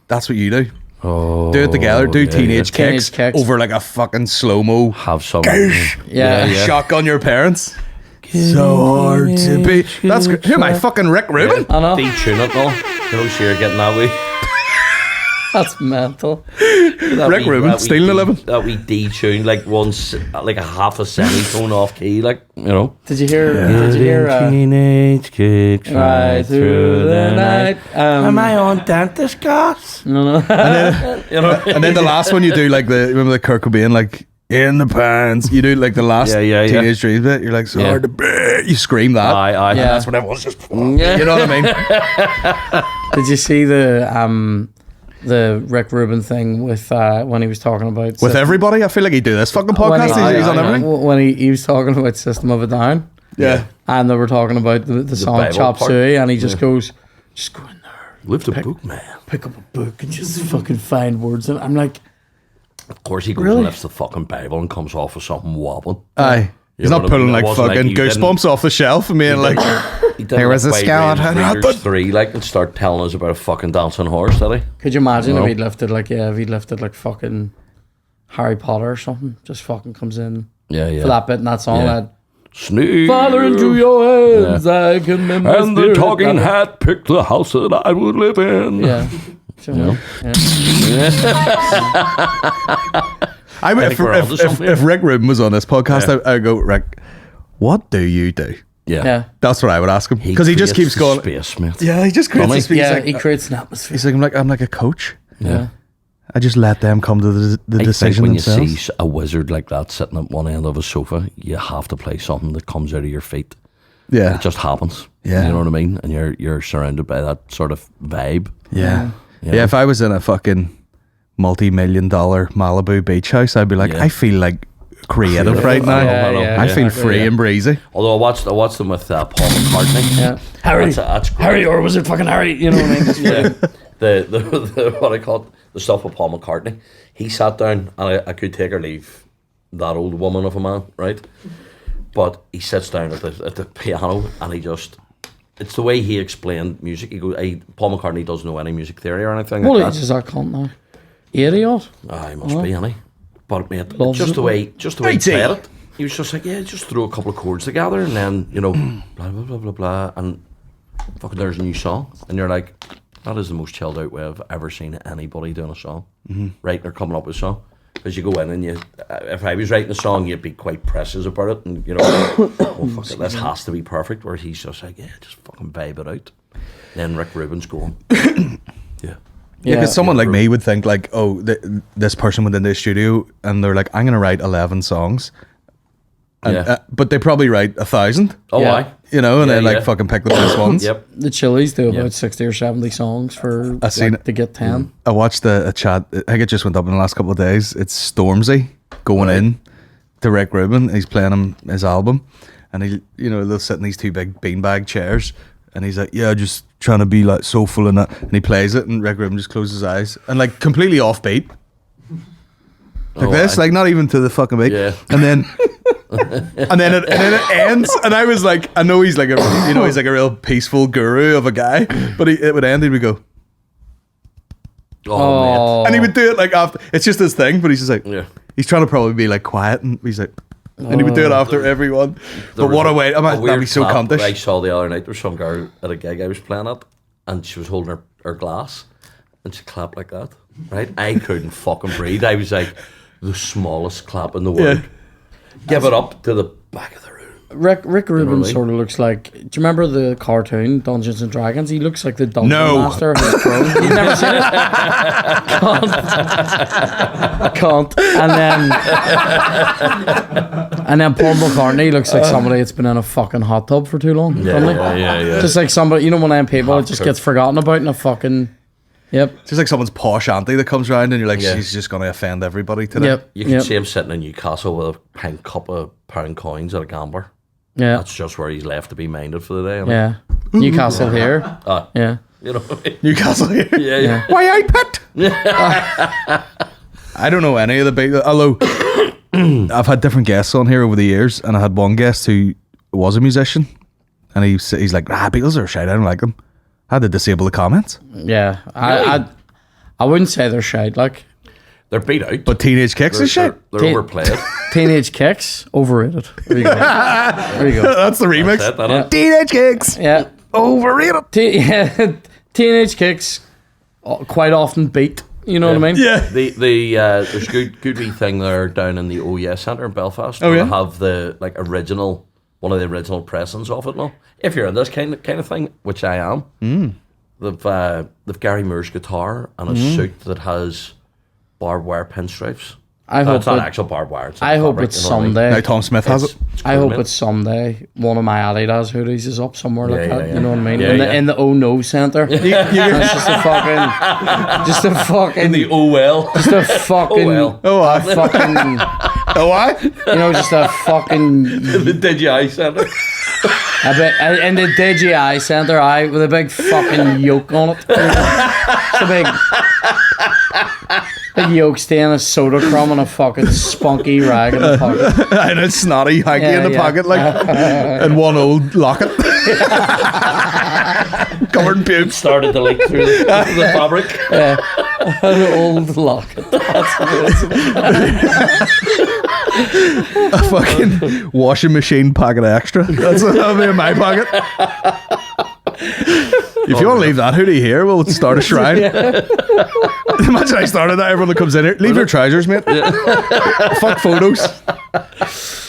That's what you do. Oh, Do it together. Do teenage Teenage kicks kicks. over like a fucking slow-mo. Have some. Yeah. Shotgun your parents. So hard to be. That's who am I? Fucking Rick Rubin? I know. Detune it all. You know, sure, getting that way. That's mental. Rick Rubin stealing a living. That we detune like like a half a semitone off key, like, you know. Did you hear? Did you hear? Teenage kicks Right through the night. Am I on dentist gas? No. You know. And then the last one you do like remember the Kurt Cobain like in the pants. You do like the last Teenage Dream bit. You're like so hard to bear. You scream that. Aye. And Yeah. that's when everyone's just. You know what I mean? Did you see the Rick Rubin thing with when he was talking about With everybody, I feel like he'd do this fucking podcast. He's on everything. When he was talking about System of a Down, Yeah. and they were talking about the song Bible Chop part. Suey, and he just goes, just go in there, Lift a book, man. pick up a book, and just fucking find words. And I'm like, Of course, he goes Really? and lifts the fucking Bible and comes off with something wobbling. Aye. He's know not what I mean? pulling It like wasn't like fucking you didn't- Goosebumps off the shelf and being like, He didn't There was a skeleton. Readers 3, like, and start telling us about a fucking dancing horse, did he? could you imagine No. if he'd lifted like fucking Harry Potter or something? Just fucking comes in Yeah. for that bit in that song. Yeah. That Sneak. Father, into your hands, I commend my And the spirit." talking That- hat picked the house that I would live in. Yeah. Do you know? Yeah. I would, think we're onto something if Rick Rubin was on this podcast, I'd go, Rick, what do you do? Yeah. That's what I would ask him. Because he just creates keeps going. Space, mate. Yeah, he just creates Funny. a space. Yeah, He's he like, creates an atmosphere. he's like, I'm like a coach. Yeah. I just let them come to the I think decision when you themselves. see a wizard like that sitting at one end of a sofa, you have to play something that comes out of your feet. Yeah. It just happens. Yeah. You know what I mean? And you're surrounded by that sort of vibe. Yeah. Yeah. Yeah, if I was in a fucking multi-million-dollar Malibu beach house, I'd be like, Yeah. I feel like creative right now. Yeah, I feel exactly, free yeah. and breezy. Although I watched them with Paul McCartney. Yeah. Harry. That's great. Harry, or was it fucking Harry? You know what I mean? Just Yeah. the what I call it, the stuff with Paul McCartney. He sat down, and I could take or leave that old woman of a man, right? But he sits down at the piano, and it's the way he explained music. He goes, Paul McCartney doesn't know any music theory or anything What like age that. is that cunt now? 80 odd? He must be, any. But mate, Loves just it, the way he 80. played it, he was just like, yeah, just throw a couple of chords together, and then blah blah blah blah blah, and fucking there's a new song, and you're like, that is the most chilled out way I've ever seen anybody doing a song, right? They're coming up with a song. Because you go in and if I was writing a song, you'd be quite precious about it, and oh fuck it, this has to be perfect. Where he's just like, yeah, just fucking vibe it out. Then Rick Rubin's going, yeah. Yeah, because someone like me would think like, oh, this person went into the studio and they're like, I'm going to write 11 songs. And, Yeah. but they probably write 1,000, Oh, Yeah. aye. you know, and Yeah, they like yeah. fucking pick the best ones. Yep. The Chili's do about Yep. 60 or 70 songs for I seen it. to get 10. I watched a chat, I think it just went up in the last couple of days. It's Stormzy going in to Rick Rubin. He's playing him his album, and they'll sit in these two big beanbag chairs, and he's like, yeah, just trying to be like soulful and that, and he plays it, and Rick Rubin just closes his eyes and like completely offbeat, like this, like not even to the fucking beat, Yeah. and then. and then it ends, and I was like, I know he's like he's like a real peaceful guru of a guy, but it would end, and he'd go, Oh, and he would do it like after. It's just his thing, but he's just like, Yeah. he's trying to probably be like quiet, and he's like, and he would do it after everyone. But what a way! That'd weird be so clap that I cuntish. saw the other night. There was some girl at a gig I was playing at, and she was holding her glass, and she clapped like that. Right, I couldn't fucking breathe. I was like, the smallest clap in the world. Give it up to the back of the room. Rick Rubin what I mean? sort of looks like. Do you remember the cartoon Dungeons and Dragons? He looks like the dungeon No. master of his throne. You've never seen it? Can't. And then Paul McCartney looks like somebody that's been in a fucking hot tub for too long. doesn't he? yeah. Just like somebody, one of them people that just gets forgotten about in a fucking. Yep. Just like someone's posh auntie that comes around, and you're like, Yeah. she's just gonna offend everybody today. Yep. You can yep. see him sitting in Newcastle with a pink cup of pound coins at a gambler. Yeah. That's just where he's left to be minded for the day. Yeah. Newcastle here. Yeah. You know what I mean? Newcastle here. Yeah. Why I pet? I don't know any of the big. Although I've had different guests on here over the years, and I had one guest who was a musician, and he's like, Beatles are shite. I don't like them. I had to disable the comments. Yeah. Really? I wouldn't say they're shite, like. They're beat out. But Teenage Kicks is shit. They're overplayed. Teenage Kicks, overrated. There you go. There you go. That's the remix. That's it, isn't it? Teenage Kicks, Yeah. overrated. Teenage Kicks quite often beat. You know what I mean? Yeah. There's good wee thing there down in the OES Centre in Belfast. Oh, where yeah? they have the original, one of the original pressings of it now. If you're in this kind of thing, which I am, they've Gary Moore's guitar and a suit that has barbed wire pinstripes. I hope It's not it- actual barbed wire. It's I hope fabric, it's you know what I mean? someday. Now Tom Smith has it. I hope man. it's someday one of my Adidas hoodies is up somewhere like Yeah, that. yeah, You know what I mean? yeah, in, yeah. The, in the Oh No Centre. And it's just a fucking, In the OL. just a fucking, well. Oh, I. fucking, Oh, I. you know, just a fucking, The DJI Centre. in the DJI Centre, with a big fucking yoke on it. You know? It's a big yoke stain, a soda crumb, and a fucking spunky rag in the pocket. And it's snotty hanky Yeah, in the yeah. pocket, like, and one old locket. Covered in pubes. Started to leak through the fabric. An old locket. That's amazing. A fucking washing machine pocket extra. That's that'll be in my pocket. If you want to leave that hoodie here, we'll start a shrine. Imagine I started that. Everyone that comes in here, leave your trousers, mate. Fuck photos.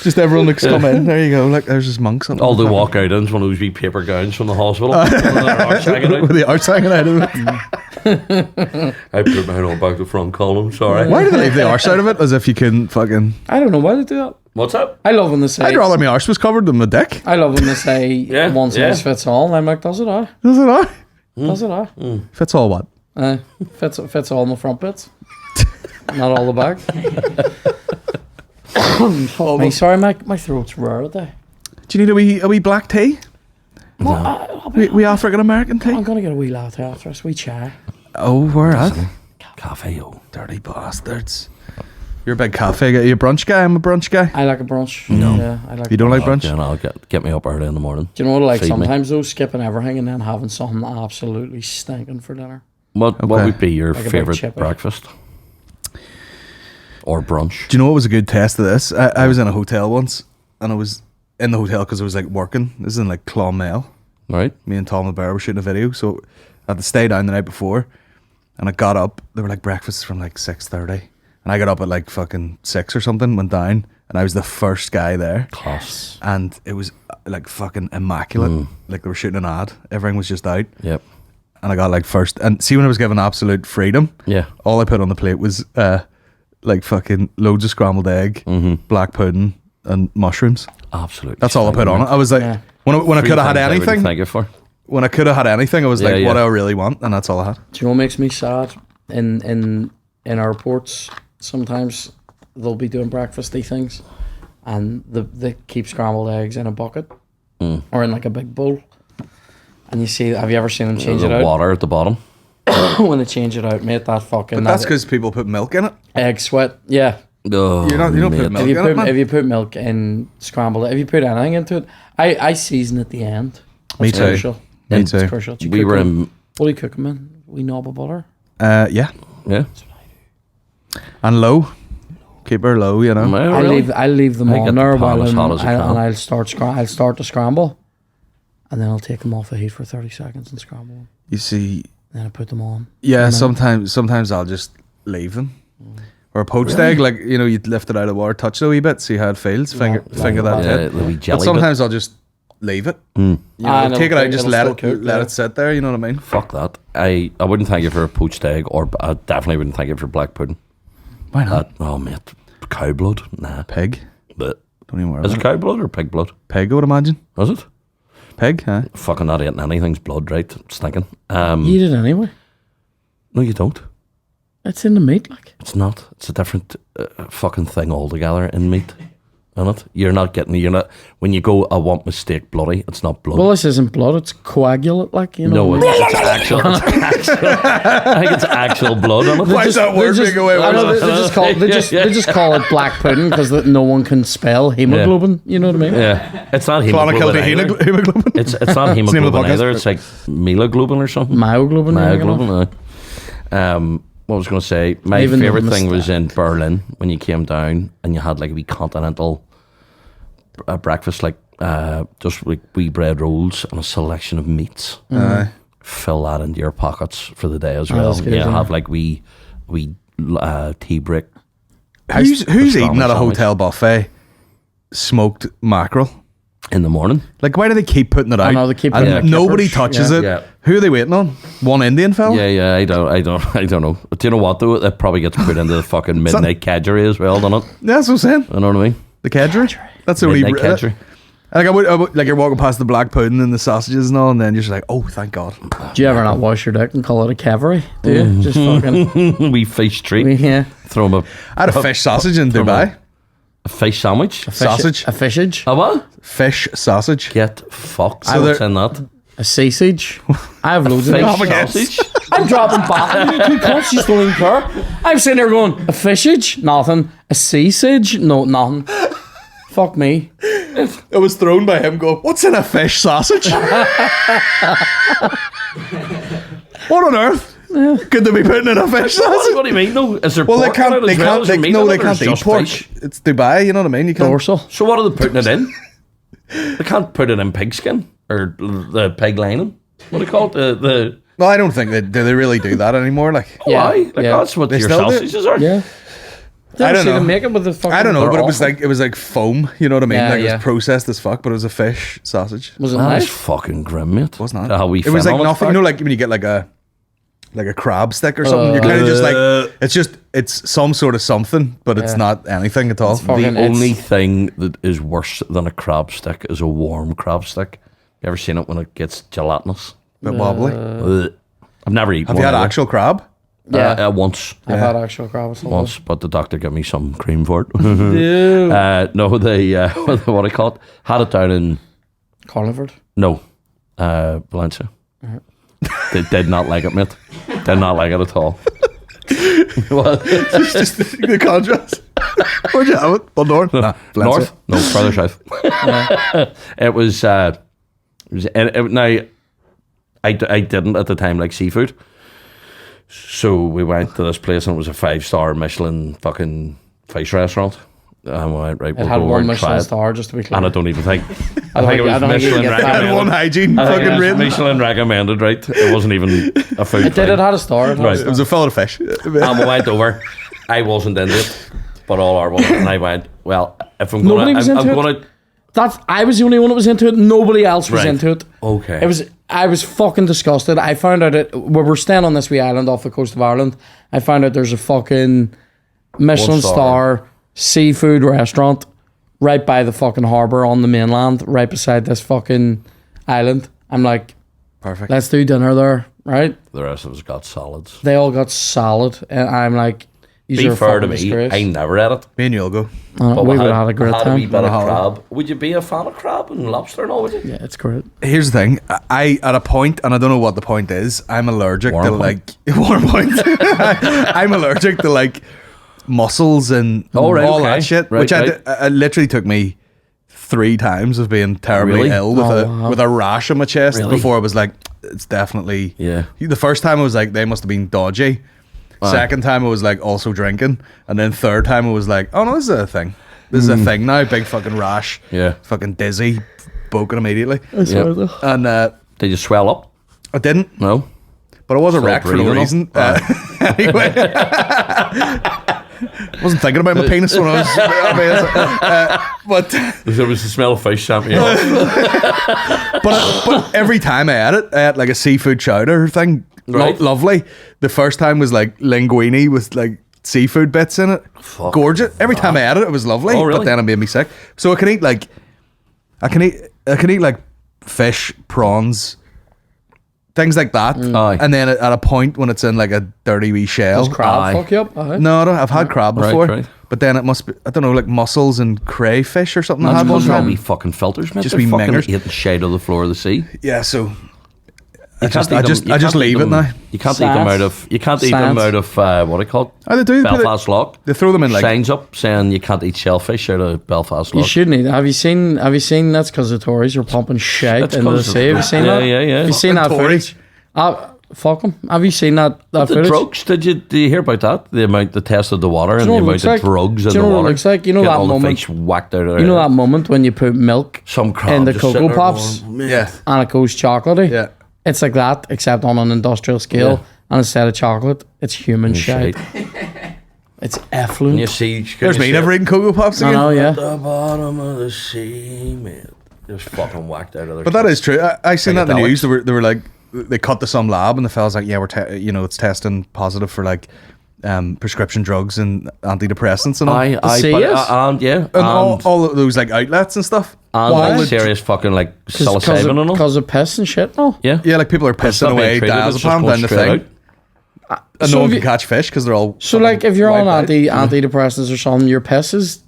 Just everyone that's come in. There you go. Like, there's this monks. All the walk-out ins, one of those wee paper gowns from the hospital. with the arts hanging out of it. I put mine all back to front column, sorry. Why do they leave the arse out of it? As if you can fucking. I don't know why they do that. What's up? I love when they say. I'd rather my arse was covered than my dick. I love when they say Yeah, one size yeah. fits all. And I'm like, does it all? Does it all? Does it all? Fits all what? Fits all my front bits. Not all the back. Hey, sorry, my throat's rare today. Do you need a wee black tea? We African American tea? I'm gonna get a wee latte after us. Wee chai. Oh, where at? Cafe, yo. Dirty bastards. You're a big cafe guy. You're a brunch guy. I'm a brunch guy. I like a brunch. No. Yeah, I like. You don't like brunch? Yeah, no, get me up early in the morning. Do you know what I like? Feed me. Sometimes though, skipping everything and then having something absolutely stinking for dinner. What Okay. would be your Like a big favourite chippy. breakfast? Or brunch? Do you know what was a good test of this? I was in a hotel once, and I was in the hotel because I was like working. This is in like Clonmel. Right? Me and Tom LeBear were shooting a video, so I had to stay down the night before. And I got up. They were like breakfasts from like 6:30, and I got up at like fucking 6 or something. Went down, and I was the first guy there. Class. And it was like fucking immaculate. Like they were shooting an ad. Everything was just out. Yep. And I got like first. And see, when I was given absolute freedom, Yeah. all I put on the plate was like fucking loads of scrambled egg, black pudding, and mushrooms. Absolutely. That's all I put on it. I was like, Yeah. when I could have had anything, Thank you for. when I could have had anything, I was Yeah, like, yeah. what do I really want? And that's all I had. Do you know what makes me sad? In airports, sometimes they'll be doing breakfasty things, and they keep scrambled eggs in a bucket or in like a big bowl. And you see, have you ever seen them change it The out? water at the bottom. When they change it out, mate, that fucking But that's that because people put milk in it. egg sweat. Yeah, Oh, You don't put mate. milk if you in it, man. put milk in scrambled, if you put anything into it, I season at the end. Me That's too. Crucial. Me It's too. crucial. Do you We cook were them? in. What do you cook them in? We knob of butter. Yeah. Yeah. And low. Keep her low, you know. Well, I really? leave them I get on the there pan while as I'm, hot as I can. and I'll start to scramble, and then I'll take them off the heat for 30 seconds and scramble them. You see, Then I put them on. yeah, And then- sometimes I'll just leave them. Or a poached egg, like, you know, you'd lift it out of the water, touch it a wee bit, see how it feels, finger that Yeah, tip. the wee jelly But sometimes I'll just leave it. bit. You know, and take it it'll out, just it'll let still it cook, let yeah. it sit there. You know what I mean? Fuck that. I wouldn't thank you for a poached egg, or I definitely wouldn't thank you for black pudding. Why not? Oh, mate. Cow blood? Nah. Pig. But Don't even worry. is it About it. cow blood or pig blood? Pig, I would imagine. Is it? Pig, huh? Fucking not eating anything's blood, right? Stinking. You eat it anyway. No, you don't. It's in the meat, like. It's not. It's a different fucking thing altogether in meat. in it. You're not when you go, I want my steak bloody, it's not blood. Well, this isn't blood. It's coagulate, like, you know. No, it's actual. I think it's actual blood on it. Why is that word being away? I know, they just call it black pudding because no one can spell hemoglobin. You know what I mean? Yeah, it's not hemoglobin. Hemoglobin. It's not hemoglobin either. It's like myeloglobin or something. Myoglobin. Myoglobin. What was I going to say? My favourite thing was in Berlin when you came down and you had like a wee continental breakfast, like just like wee bread rolls and a selection of meats. Fill that into your pockets for the day as well. That's good, Yeah, yeah. have like wee tea brick. Who's eating at a sandwich. hotel buffet smoked mackerel? In the morning. Like, why do they keep putting it out? know, they keep and putting it in nobody kippers. touches Yeah. it. Yeah. Who are they waiting on? One Indian fella? Yeah, I don't know. Do you know what though? It probably gets put into the fucking midnight cadgery as well, doesn't it? Yeah, that's what I'm saying. You know what I mean? The kedgeree. That's the only. Midnight cadgery. Like I would, like you're walking past the black pudding and the sausages and all, and then you're just like, oh, thank God. Do you ever not wash your dick and call it a cavalry? Do you? Just fucking. Wee fish treat. Yeah. Throw 'em a I had a fish sausage in Dubai. A fish sandwich. Sausage. A fishage. A what? Fish sausage. Get fucked. So What's they're- in that? A sausage. I have loads of Fish them. sausage. I'm dropping back. You two cunts, you don't even care. I'm sitting there going, a fishage? Nothing. A sausage? No, nothing. Fuck me. It was thrown by him going, what's in a fish sausage? What on earth could they be putting in a fish sausage? What do you mean? No, is there Well, they pork in can't. it They as well? can't. Is there They, meat no, in they it, or can't is it eat just pork. fish? It's Dubai. You know what I mean? You can't. Dorsal. So what are they putting it in? They can't put it in pigskin or the pig lining. What do you call it? The No, I don't think they do. They really do that anymore. Like, Yeah, why? Like yeah. that's what They your still do? sausages are. Yeah. I don't know. Them make it with the fucking. I don't know, They're but awful. it was like foam. You know what I mean? Yeah, like it yeah. was processed as fuck, but it was a fish sausage. Was it That is nice? fucking grim, mate. Wasn't How we it was fin like on nothing. You know, like when you get like a crab stick or something. You're kind of just like it's some sort of something, but it's Yeah. not anything at all. fucking- The it's- only thing that is worse than a crab stick is a warm crab stick. You ever seen it when it gets gelatinous? Bit wobbly. Ugh. I've never eaten Have you one had either. actual crab? Yeah. Once. I've had actual crab or something. Once, but the doctor gave me some cream for it. Ew. No, they what do I call it? Had it down in Carlingford. no, Valencia. They did not like it, mate. Did not like it at all. What? Just the contrast. Where'd you have it? Well, north. Nah, Valencia. North? No, further south. It was. Now, I didn't at the time like seafood, so we went to this place and it was a 5-star Michelin fucking fish restaurant. And we went, right, It we'll had go over one and try Michelin it. star, just to be clear. And I don't even think. I I think it was don't think you Michelin get that. Had recommended. one hygiene I think fucking it was rating. Michelin recommended, right? It wasn't even a food. It did. It had a star. It had a Right. star. It was a fillet of fish. And we went over. I wasn't into it, but all our ones. And I went, well, if I'm Nobody gonna, was I'm into it? gonna. I was the only one that was into it. Nobody else was Right. into it. Okay. I was fucking disgusted. I found out we were staying on this wee island off the coast of Ireland. I found out there's a fucking Michelin One-star. star seafood restaurant right by the fucking harbour on the mainland, right beside this fucking island. I'm like, Perfect. let's do dinner there, right? The rest of us got solids. They all got solid, and I'm like, these Be are fair to fucking me, disgrace. I never ate it. Me and you'll go. But we would have had a great had a wee time. bit of Had a crab. Would you be a fan of crab and lobster and all? Would you? Yeah, it's great. Here's the thing. I at a point, and I don't know what the point is. I'm allergic Warm to point. like warm point. I'm allergic to like mussels and Oh, right, all okay. that shit. Right, which right. it literally took me 3 times of being terribly Really? ill with wow. with a rash on my chest Really? before I was like, it's definitely. Yeah. The first time I was like, they must have been dodgy. Second time I was like also drinking, and then third time I was like, oh no, this is a thing. This is a thing now. Big fucking rash. Yeah. Fucking dizzy, broken immediately. Yeah. And Did you swell up? I didn't, No. but I was a Still wreck for no breathing reason. up? Anyway, wasn't thinking about my penis when I was. But There was the smell of fish champion. but every time I ate like a seafood chowder thing. Right. Lovely. The first time was like linguine with like seafood bits in it. Fuck. Gorgeous. Every time I ate it, it was lovely. Oh, really? But then it made me sick. So I can eat like, I can eat like fish, prawns, things like that. Aye. And then at a point when it's in like a dirty wee shell. Does crab Aye. fuck you up? Uh-huh. No, I don't. I've had crab Right, before, right. but then it must be, I don't know, like mussels and crayfish or something. I That's had one because they're all time. wee fucking filters, man. Just They're wee fucking mingers. eating shade of the floor of the sea. Yeah, so I You can't just eat them- you I just can't eat leave it them- now. You can't eat them Science. out of. You can't eat them Science. out of what do you call it? Oh, they do. They put it- Belfast Lock. They throw them in like Signs up saying you can't eat shellfish out of Belfast You Lock. shouldn't eat. Have you seen that's because the Tories are pumping shit That's into the 'cause of- sea? Have you seen yeah, that? yeah, yeah. Have you seen that Fucking Tories. footage? Fuck them. Have you seen that The footage? drugs? Did you hear about that? The amount they tested the water and you the know what it amount looks of like? drugs Do in you the know what it water. looks like? You know Getting that all the moment- fish whacked out of there. You know that moment when you put milk Some crab in the just sitting Cocoa there Pops going, yeah, and it goes chocolatey? yeah. It's like that, except on an industrial scale. Yeah. And instead of chocolate, it's human shit. shite. It's And effluent. you see, There's me never eating Cocoa Pops I again. know, yeah. the bottom of the sea, man. Just fucking whacked out of there. But that is true. I seen that in the Psychedelics. news. They were like, they cut to some lab and the fella's like, yeah, it's testing positive for like prescription drugs and antidepressants and all. I See but, us? and yeah, And all of those like outlets and stuff. and Why? like serious fucking like psilocybin and all. Because of piss and shit, no? Yeah, Yeah, like people are It's pissing not being away treated, it's just diazepam going down the straight thing. out. And So no one if can you- catch fish because they're all. So, like, if you're on wiped out. antidepressants or something, your piss is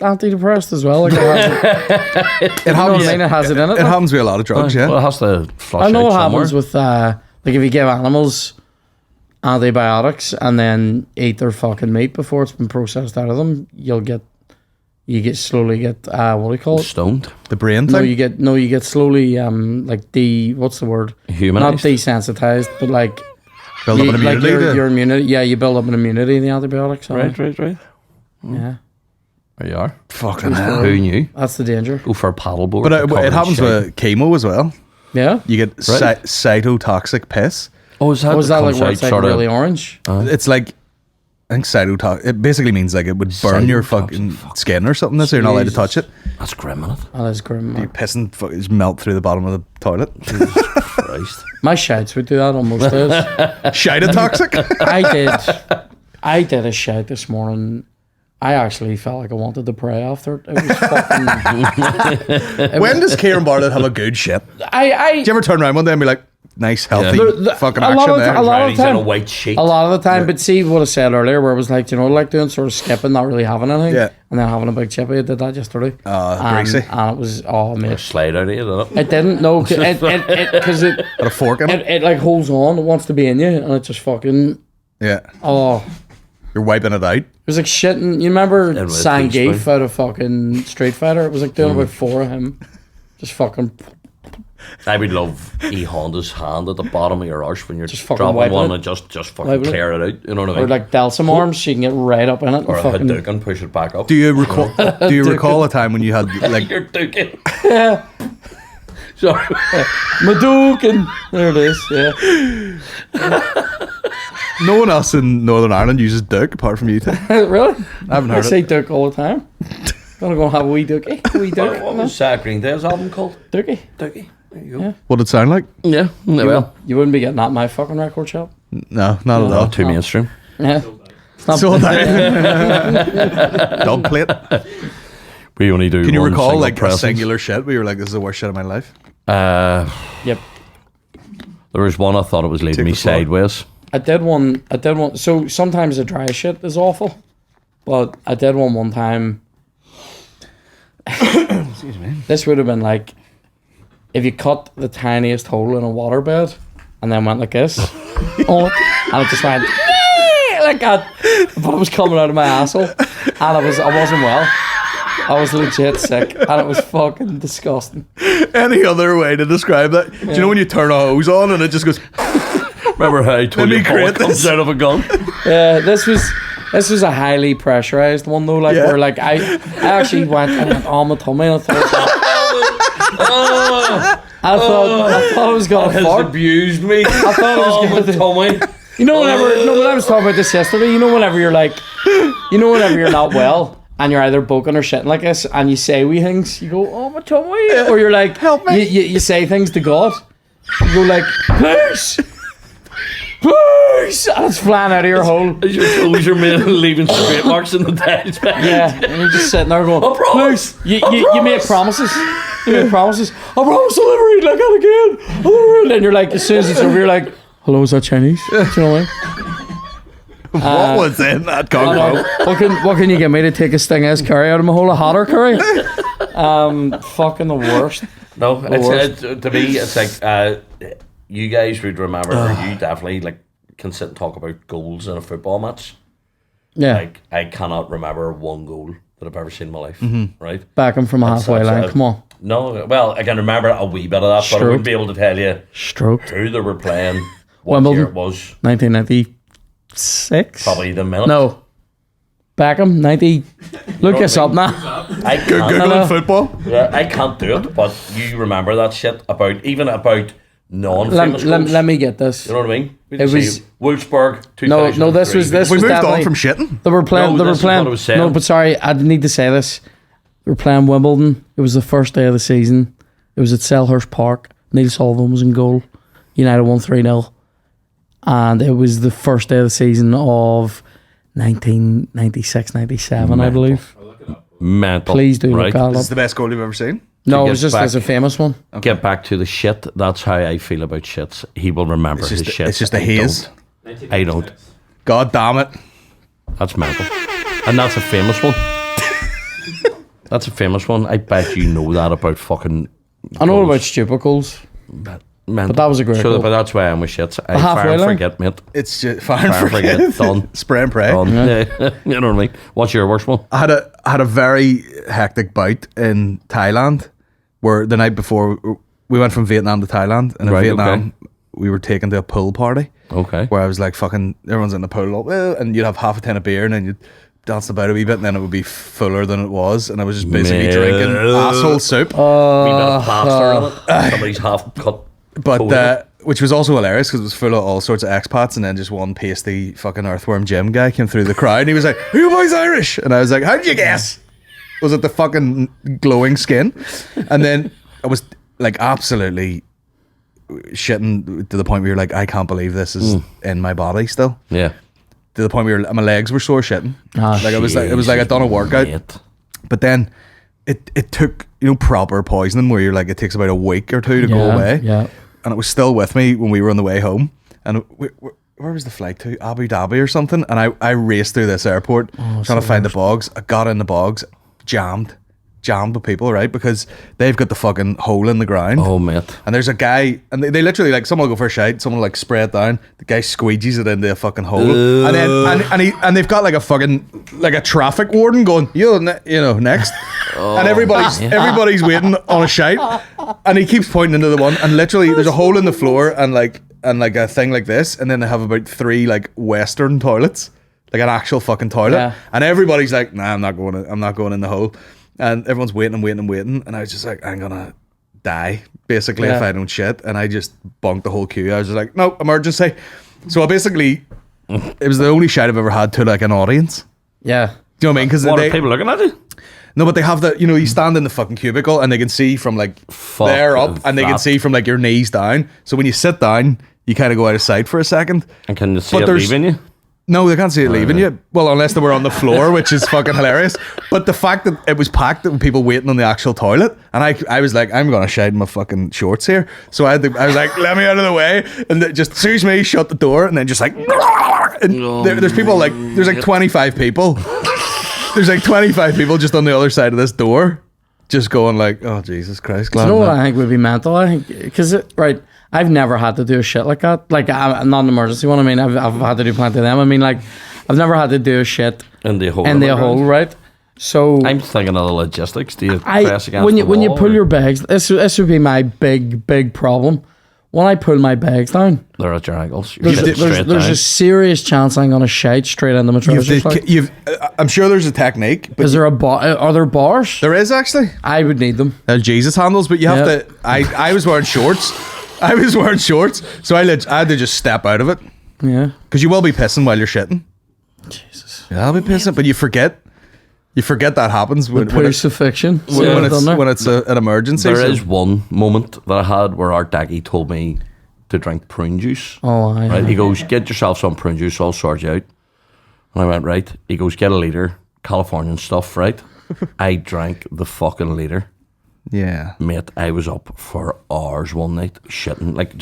antidepressed as well. Like, it has, It you know what happens. I mean? It has it in it. It happens with a lot of drugs. Yeah. Well, it has to flush I know out what somewhere. happens with, like, if you give animals antibiotics and then eat their fucking meat before it's been processed out of them, you slowly get, what do you call it? Stoned, The brain No, thing. you get slowly, like, what's the word? Not humanized. desensitized, but like, Build up an like immunity. your immunity. Yeah, you build up an immunity in the antibiotics. Right. Yeah, There you are. Fucking hell. Who knew? that's the danger. Go for a paddleboard. But covered it in happens shite. with chemo as well. Yeah. You get Right. cytotoxic piss. Oh, is that? Was that like comes where out it's like sort of- really orange? It's like, I think cytotoxic. It basically means like it would burn your fucking skin or something. So you're not allowed to touch it. That's grim, isn't it? Oh, that's grim. You Man. piss and just melt through the bottom of the toilet. Christ. My shites would do that on most days. Cytotoxic. I did a shite this morning. I actually felt like I wanted to pray after it. It was fucking. When does Ciaran Bartlett have a good shit? Do you ever turn around one day and be like, nice, healthy, fucking a lot action of there? a lot of He's in time. a white sheet. A lot of the time, but see what I said earlier, where it was like, you know, like doing sort of skipping, not really having anything, Yeah. and then having a big chip. I did that yesterday. Greasy. And it was mate. Slide out of you, didn't it? It didn't no, because it Got a fork in it? it like holds on. It wants to be in you, and it just fucking Yeah. oh. You're wiping it out. It was like shitting. You remember with a Zangief teaspoon. out of fucking Street Fighter? It was like doing about 4 of him. Just fucking. I would love E Honda's hand at the bottom of your arse when you're Just fucking dropping wiping one it. and just fucking Wiping it. clear it out. You know what I Or mean? like Delsum arms, so you can get right up in it. Or And a fucking, Hadouken, push it back up. Do you recall? Do you recall a time when you had like? You're duking. yeah. Sorry. Madouken. There it is. Yeah. No one else in Northern Ireland uses Duke apart from you two. Really? I haven't I heard say it. Duke all the time. Gonna go have a wee Dookie. Wee Duke. What was Green Day's album called? Dookie. Dookie. There you go. Yeah. What did it sound like? Yeah. Well, You wouldn't be getting that in my fucking record shop. No, not at all. too mainstream. Yeah. It's not Sold out. Dog plate. We only do. Can you one recall single like a presence. singular shit where you were like, this is the worst shit of my life? Yep. There was one I thought it was leading Take me the floor. sideways. I did one. So sometimes the dry shit is awful, but I did one time. Excuse me. This would have been like if you cut the tiniest hole in a waterbed and then went like this, on it, and it just went like that. But it was coming out of my asshole, and I wasn't well. I was legit sick, and it was fucking disgusting. Any other way to describe that? Do you know when you turn a hose on and it just goes? Remember how I told Let you me a bullet create comes this. out of a gun? Yeah, this was a highly pressurized one though, like Yeah. where like I actually went on my tummy and I thought I thought I was gonna Has fart. abused me. I thought I was gonna Tommy. You know when I was talking about this yesterday, you know whenever you're not well and you're either boking or shitting like this and you say wee things, you go, oh my tummy, or you're like, Help me. You say things to God. You go like, please, please, and it's flying out of your hole. As your toes are made leaving straight marks in the tiles. Yeah, and you're just sitting there going, I promise. please. You make promises. You make promises. I promise I'll never eat like that again. I'll never eat. And you're like, as soon as it's over, you're like, hello, is that Chinese? Do you know what I mean? What was in that combo? What can you get me to take a Sting-S curry out of my whole hotter curry? Fucking the worst. No, it's to me, it's like you guys would remember, you definitely like can sit and talk about goals in a football match. Yeah. Like, I cannot remember one goal that I've ever seen in my life, right? Backing from a halfway line, come on. No, well, I can remember a wee bit of that, but I wouldn't be able to tell you who they were playing, what Wimbledon, year it was. 1996? Probably the minute. No. Beckham, 90. Look this up now. I can't, Googling football. yeah, I can't do it, but you remember that shit about non-famous goals. Let me get this. You know what I mean? We It was Wolfsburg. no. This was We moved definitely on from shitting. They were playing. No, They were this is what playing. I was saying. No, but sorry, I need to say this. They were playing Wimbledon. It was the first day of the season. It was at Selhurst Park. Neil Sullivan was in goal. United won 3-0, and it was the first day of the season of 1996-97, I believe. Mental. Please do right? look that This is up. the best goal you've ever seen. No, it get was just back- as a famous one. Get back to the shit. That's how I feel about shits. He will remember his shit. It's just a I haze. don't. I don't. God damn it. That's mental. And that's a famous one. That's a famous one. I bet you know that about fucking. I know goals. about stupid goals. Mental. But that was a great goal. But that's why I'm with shits. I halfway fire and line? forget, mate. It's just fire and Fire and forget. forget. Done. Spray and pray. Done. Yeah. You know what I mean? What's your worst one? I had a very hectic bout in Thailand, where the night before we went from Vietnam to Thailand, and in Right, Vietnam we were taken to a pool party Okay. where I was like, fucking everyone's in the pool, and you'd have half a tin of beer, and then you'd dance about a wee bit, and then it would be fuller than it was, and I was just basically Mate. drinking asshole soup. Wee bit of plaster on it. Somebody's half cut. But toe. which was also hilarious because it was full of all sorts of expats, and then just one pasty fucking earthworm Jim guy came through the crowd, and he was like, "Are you boys Irish?" And I was like, "How'd you guess? Was it the fucking glowing skin?" And then I was like absolutely shitting to the point where you're like, "I can't believe this is in my body still." Yeah. To the point where my legs were sore shitting. Ah, Like it was like I'd done a workout, Mate. but then it took proper poisoning where you're like it takes about a week or two to go away. Yeah. And it was still with me when we were on the way home. And where was the flight to? Abu Dhabi or something. And I raced through this airport trying to find the Bogs. I got in the Bogs, jammed with people, right? Because they've got the fucking hole in the ground. Oh, mate. And there's a guy, and they literally like someone will go for a shite, someone will like spray it down. The guy squeegees it into a fucking hole, and then and they've got like a fucking like a traffic warden going, next, and everybody's waiting on a shite, and he keeps pointing into the one, and literally there's a hole in the floor, and like a thing like this, and then they have about 3 like Western toilets, like an actual fucking toilet, Yeah. and everybody's like, nah, I'm not going in the hole. And everyone's waiting, and I was just like, I'm gonna die basically if I don't shit. And I just bunked the whole queue. I was just like, no, emergency. So it was the only shit I've ever had to like an audience. Yeah. Do you know what I mean? Because What are people looking at you? no, but they have you stand in the fucking cubicle and they can see from like Fuck there up, and they can that. see from like your knees down. So when you sit down, you kind of go out of sight for a second. And can you see But it there's- leaving you? No, they can't see it leaving you. Well, unless they were on the floor, which is fucking hilarious. But the fact that it was packed with people waiting on the actual toilet, and I was like, I'm gonna shite in my fucking shorts here. So I was like, let me out of the way, and they just excuse me, shut the door, and then just like, and there's people like, there's like 25 people. There's like 25 people just on the other side of this door, just going like, oh Jesus Christ, glad You know I'm what not- I think would be mental? I think because I've never had to do a shit like that. Like I'm not an emergency one. I mean, I've had to do plenty of them. I mean, like I've never had to do a shit In the hole. in the hole, right? So I'm thinking of the logistics. Do you press against when the you wall, pull or- your bags, this would be my big problem. When I pull my bags down, They're at your ankles. You're sitting there's straight a down. serious chance I'm gonna shite straight into my trousers. I'm sure there's a technique, but Is there a bar? Are there bars? there is actually. I would need them. Jesus handles, but you have Yeah. to. I was wearing shorts. So I had to just step out of it Yeah. because you will be pissing while you're shitting. Jesus. Yeah, I'll be pissing, but you forget that happens when Crucifixion. it's an emergency. There so- is one moment that I had where our daggy told me to drink prune juice. Oh, I. Right? He goes, get yourself some prune juice, I'll sort you out. And I went, right. He goes, get a litre, Californian stuff, right? I drank the fucking litre. Yeah. Mate, I was up for hours one night, shitting, like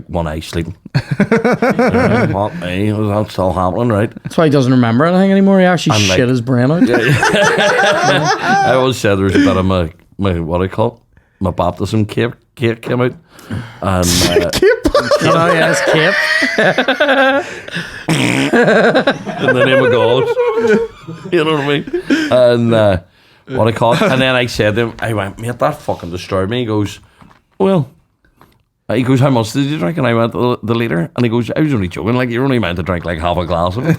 one eye sleeping. What, me? Was that still happening, right? That's why he doesn't remember anything anymore. He actually And, like- shit his brain out. I always said there was a bit of my what do I call it? My baptism cake came out. And Oh, yes, Kip. in the name of God. You know what I mean? And what I call it. And then I said to him, I went, mate, that fucking disturbed me. He goes, well, he goes, how much did you drink? And I went, the liter. And he goes, I was only joking. Like, you're only meant to drink like half a glass of it.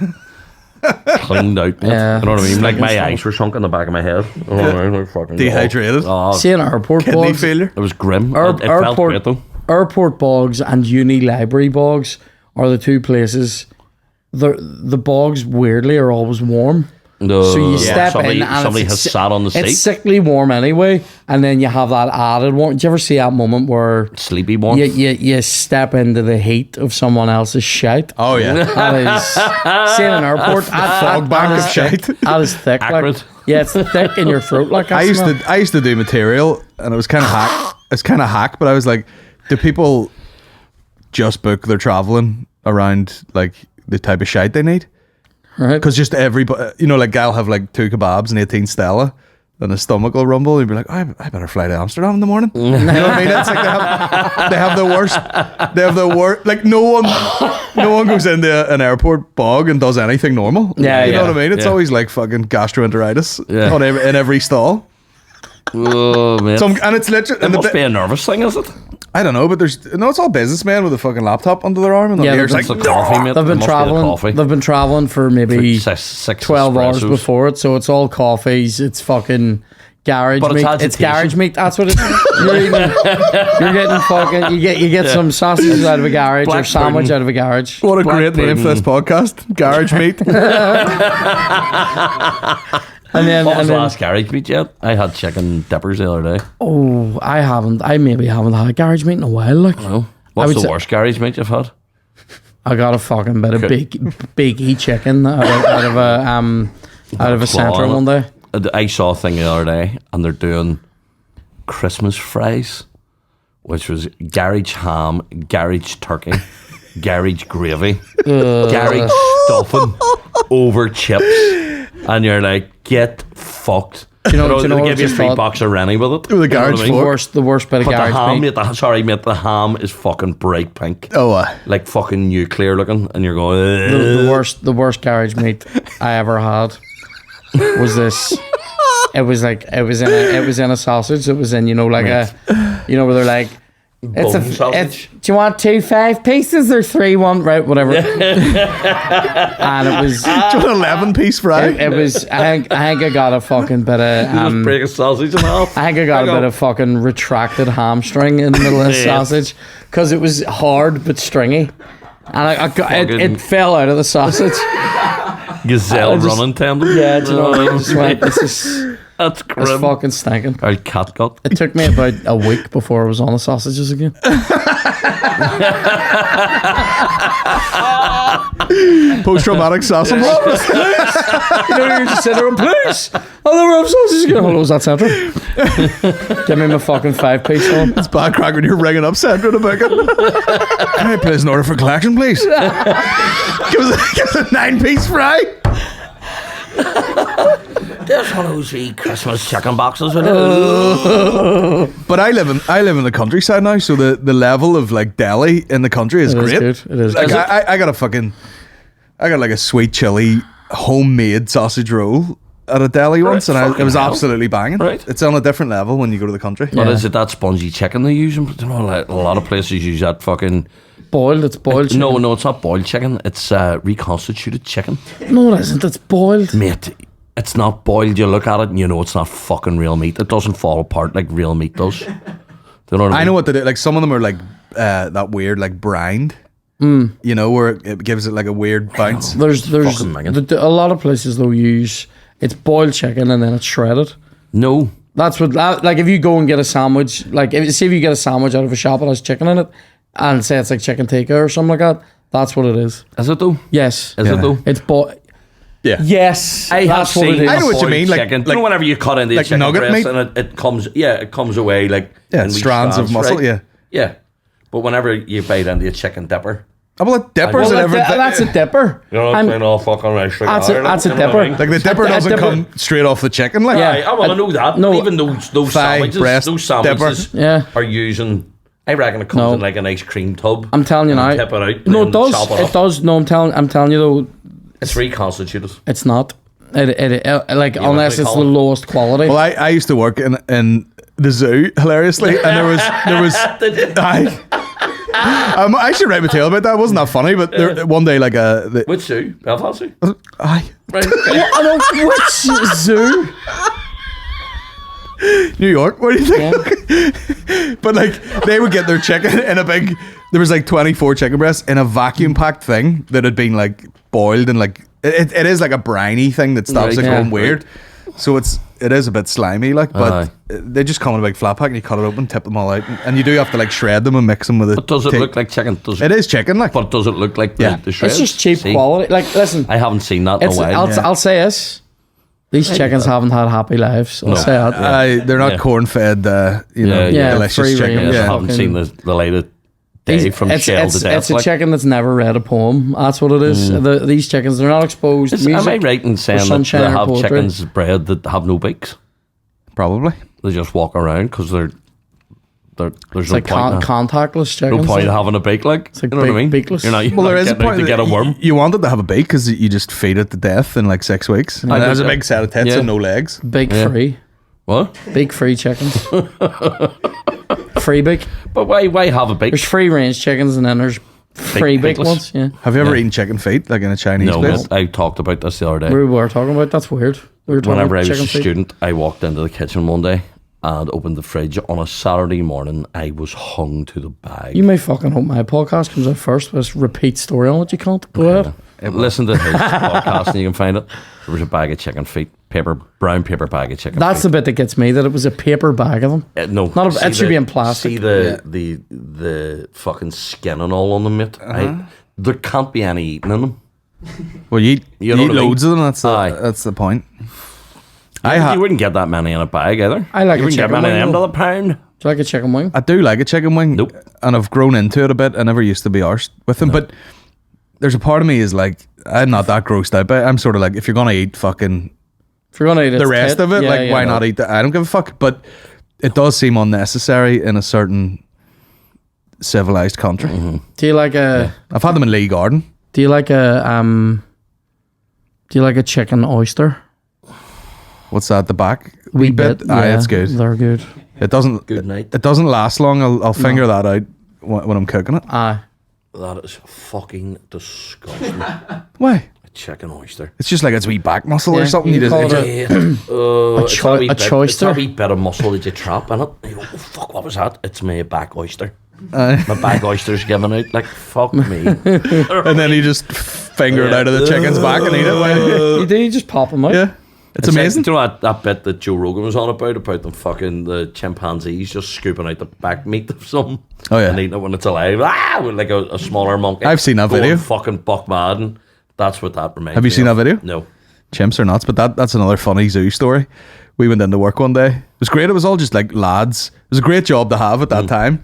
Cleaned out, mate. Yeah. You know what I mean? Like, my eyes were sunk in the back of my head. You know what I mean? Like, fucking Dehydrated. Oh, See, in airport Kidney bogs, failure. it was grim. It felt great, though. airport bogs and uni library bogs are the two places. The bogs, weirdly, are always warm. No, So you step somebody, in and somebody it's, has sat on the seat. It's sickly warm anyway, and then you have that added warmth. Do you ever see that moment where Sleepy warmth. you step into the heat of someone else's shite? Oh, yeah. That is, see in an airport, fog bank of shite. That is thick. Like, Acrid. yeah, it's thick in your throat. Like I used to do material, and it was kind of hack. It's kind of hack, but I was like, do people just book their traveling around like the type of shite they need? right. Because just everybody, you know, like I'll have like 2 kebabs and 18 Stella, and his stomach will rumble. He'd be like, I better fly to Amsterdam in the morning. You know what I mean? It's like they have the worst. They have the worst. Like no one goes into an airport bog and does anything normal. Yeah, you know yeah. what I mean? It's Yeah. always like fucking gastroenteritis Yeah. in every stall. Oh, man. And it's literally. It must be a nervous thing, is it? I don't know, but it's all businessmen with a fucking laptop under their arm and Yeah, they're It's like, the coffee, mate. They've It been must be the traveling. coffee. They've been traveling for maybe Six 12 hours espressos. before it, so it's all coffees. It's fucking garage But it's meat. It's agitation. garage meat. That's what it's. You're getting fucking. You get some sausages out of a garage Black or sandwich pudding. out of a garage. what a Black great name for this podcast. Garage meat. And then, What was and the then last garage meat yet? I had chicken dippers the other day. oh, I haven't. I maybe haven't had garage meat in a while. Like No. I What's would the say- worst garage meat you've had? I got a fucking bit of big E chicken out of a centre Claw one in day. I saw a thing the other day, and they're doing Christmas fries, which was garage ham, garage turkey, garage gravy, garage stuffing over chips, and you're like, get fucked. Do you know they what give you just 3 thought? bucks of Rennie with it. With a You know what garage I mean? fork. The worst bit of But the garage ham, meat. mate, the ham is fucking bright pink. Oh, Like fucking nuclear looking, and you're going, The worst garage meat I ever had was this. It was in a sausage. It was in like a where they're like it's Bone sausage. do you want 2 5 pieces or 3 1 right whatever. And it was do you want an 11-piece fry? it was I think I got a fucking bit of just break a sausage in half. I think I got a bit of fucking retracted hamstring in the middle of the Yeah. sausage because it was hard but stringy, and I got Fucking- it fell out of the sausage. Gazelle I just- running tandem. Yeah, do you know what I mean? Just went, this is That's it's grim. fucking stinking. Or cat gut. It took me about a week before I was on the sausages again. Post-traumatic sausage. You're just sitting there and please, I'll never have sausages again. Hello, is that Central? Give me my fucking 5-piece one. It's bad crack when you're ringing up Sandra to book it. Can I place an order for collection, please? give us a 9-piece fry. There's one of those wee Christmas chicken boxes with But I live in the countryside now, so the level of like deli in the country is It is great. good. It is Like good. I got like a sweet chili homemade sausage roll at a deli once, and it fucking was hell. absolutely banging. Right. It's on a different level when you go to the country. But Yeah. is it that spongy chicken they use? You know, like a lot of places use that fucking. Boiled, it's boiled chicken. No, it's not boiled chicken. It's reconstituted chicken. No, it isn't. It's boiled. Mate, it's not boiled. You look at it and you know it's not fucking real meat. It doesn't fall apart like real meat does. Do you know what I mean? I know what they do. Like some of them are like that weird like brined. Mm. You know, where it gives it like a weird bounce. There's Fucking minging. a lot of places they'll use it's boiled chicken and then it's shredded. No. That's what like if you go and get a sandwich, like if you get a sandwich out of a shop that has chicken in it, and say it's like chicken tikka or something like that, that's what it is. Is it though? Yes, Is it though? it's Yeah. Yes, I have that's what it seen. is. I know what you boiled mean, like- chicken. like- you know, whenever you cut into a like chicken nugget breast meat? and it comes, it comes away like Yeah, in wee strands of muscle, right? yeah. yeah. But whenever you bite into a chicken dipper, Oh, well, dippers Well, and everything. that's a dipper. you know, I'm- it's all fucking right. That's a dipper. Like the dipper A doesn't dipper- come straight off the chicken, like. Yeah. I know that. No. Even those Thigh, sandwiches, breast, those sandwiches dipper. Yeah. are using. I reckon it comes No. in like an ice cream tub. I'm telling you and now. Tip it out. No, and it does. chop It up. does. No, I'm telling you though, It's reconstituted. it's not. Like unless what it's they the call it? lowest quality. Well, I used to work in the zoo, hilariously, and there was I should write a tale about that. It wasn't that funny, but there, one day, like Which zoo? Belfast zoo? aye, Right. Okay. I know which zoo. New York. What do you think? But like they would get their chicken in a big. There was like 24 chicken breasts in a vacuum packed thing that had been like boiled and like it is like a briny thing that stops Right, it yeah. going weird. So it is a bit slimy, like, but Aye. they just come in a big flat pack and you cut it open, tip them all out, and you do have to like shred them and mix them with it. But does it look like chicken? Does It is chicken, like. But does it look like the, Yeah. the shreds? It's just cheap See? quality. Like, listen, I haven't seen that in a it's. while. I'll say this. These chickens haven't had happy lives. I'll say that. They're not Yeah. corn fed, Yeah, delicious free chicken. range. I Yeah. haven't seen the light of day from shell to death. It's a like. chicken that's never read a poem. That's what it is. These chickens, they're not exposed to music. Am I right in saying that sunshine they or have poetry. chickens bred that have no beaks? Probably. They just walk around because there's It's no like point. contactless No chickens. point in having a beak, like, like you know what I mean? beakless. You're not, you're Well, there not is a getting out point to get a worm. You want it to have a beak because you just feed it to death in like 6 weeks. And it has a know. big set of tits Yeah. and no legs. Big Yeah. free. What? Big free chickens. Free big. But why have a beak? There's free range chickens and then there's free big beakless. ones. Yeah. Have you ever Yeah. eaten chicken feet like in a Chinese No, place? I talked about this the other day. We were talking about that's weird. We were talking Whenever I about was a chicken feet. student, I walked into the kitchen one day and opened the fridge. On a Saturday morning, I was hung to the bag. You may fucking hope my podcast comes out first with this repeat story on it. You can't go ahead. Listen to his podcast and you can find it. There was a bag of chicken feet, brown paper bag of chicken That's feet. the bit that gets me. That it was a paper bag of them. No, Not a- see it should be in plastic. See the fucking skin and all on them, mate. There can't be any eating in them. Well, you eat, You know eat what I mean? loads of them. Aye. That's the point. You wouldn't get that many in a bag either. I like you a wouldn't get chicken many of wing, them to though. the pound. Do you like a chicken wing? I do like a chicken wing. Nope. And I've grown into it a bit. I never used to be arsed with them. But there's a part of me is like, I'm not that grossed out by it. I'm sort of like, if you're going to eat fucking If you're gonna eat the rest of it, like, why no. not eat that? I don't give a fuck. But it does seem unnecessary in a certain civilized country. Do you like a? I've had them in Lee Garden. Do you like a? Do you like a chicken oyster? What's that? The back Wee bit. Aye, yeah, it's good. They're good. It doesn't. Good night. It doesn't last long. I'll finger that out when I'm cooking it. Aye. That is fucking disgusting. Why? A chicken oyster. It's just like it's wee back muscle Yeah, or something. you You call just, it It's cho- that wee a bit- It's choister? that wee bit of muscle that you trap in it. You go, oh, fuck, what was that? It's my back oyster. Aye. My back oyster's giving out. Like, fuck me. and then you just finger it Yeah. out of the chicken's back and eat it. You do. You just pop them out. Yeah, it's Like, amazing. do you know that bit that Joe Rogan was on about them fucking the chimpanzees just scooping out the back meat of something Oh, yeah. and eating it when it's alive, with like a smaller monkey. I've seen that going video. fucking buck mad, and that's what that reminds me. Have you seen of. that video? No. Chimps are nuts, but that's another funny zoo story. We went into work one day. It was great. It was all just like lads. It was a great job to have at that time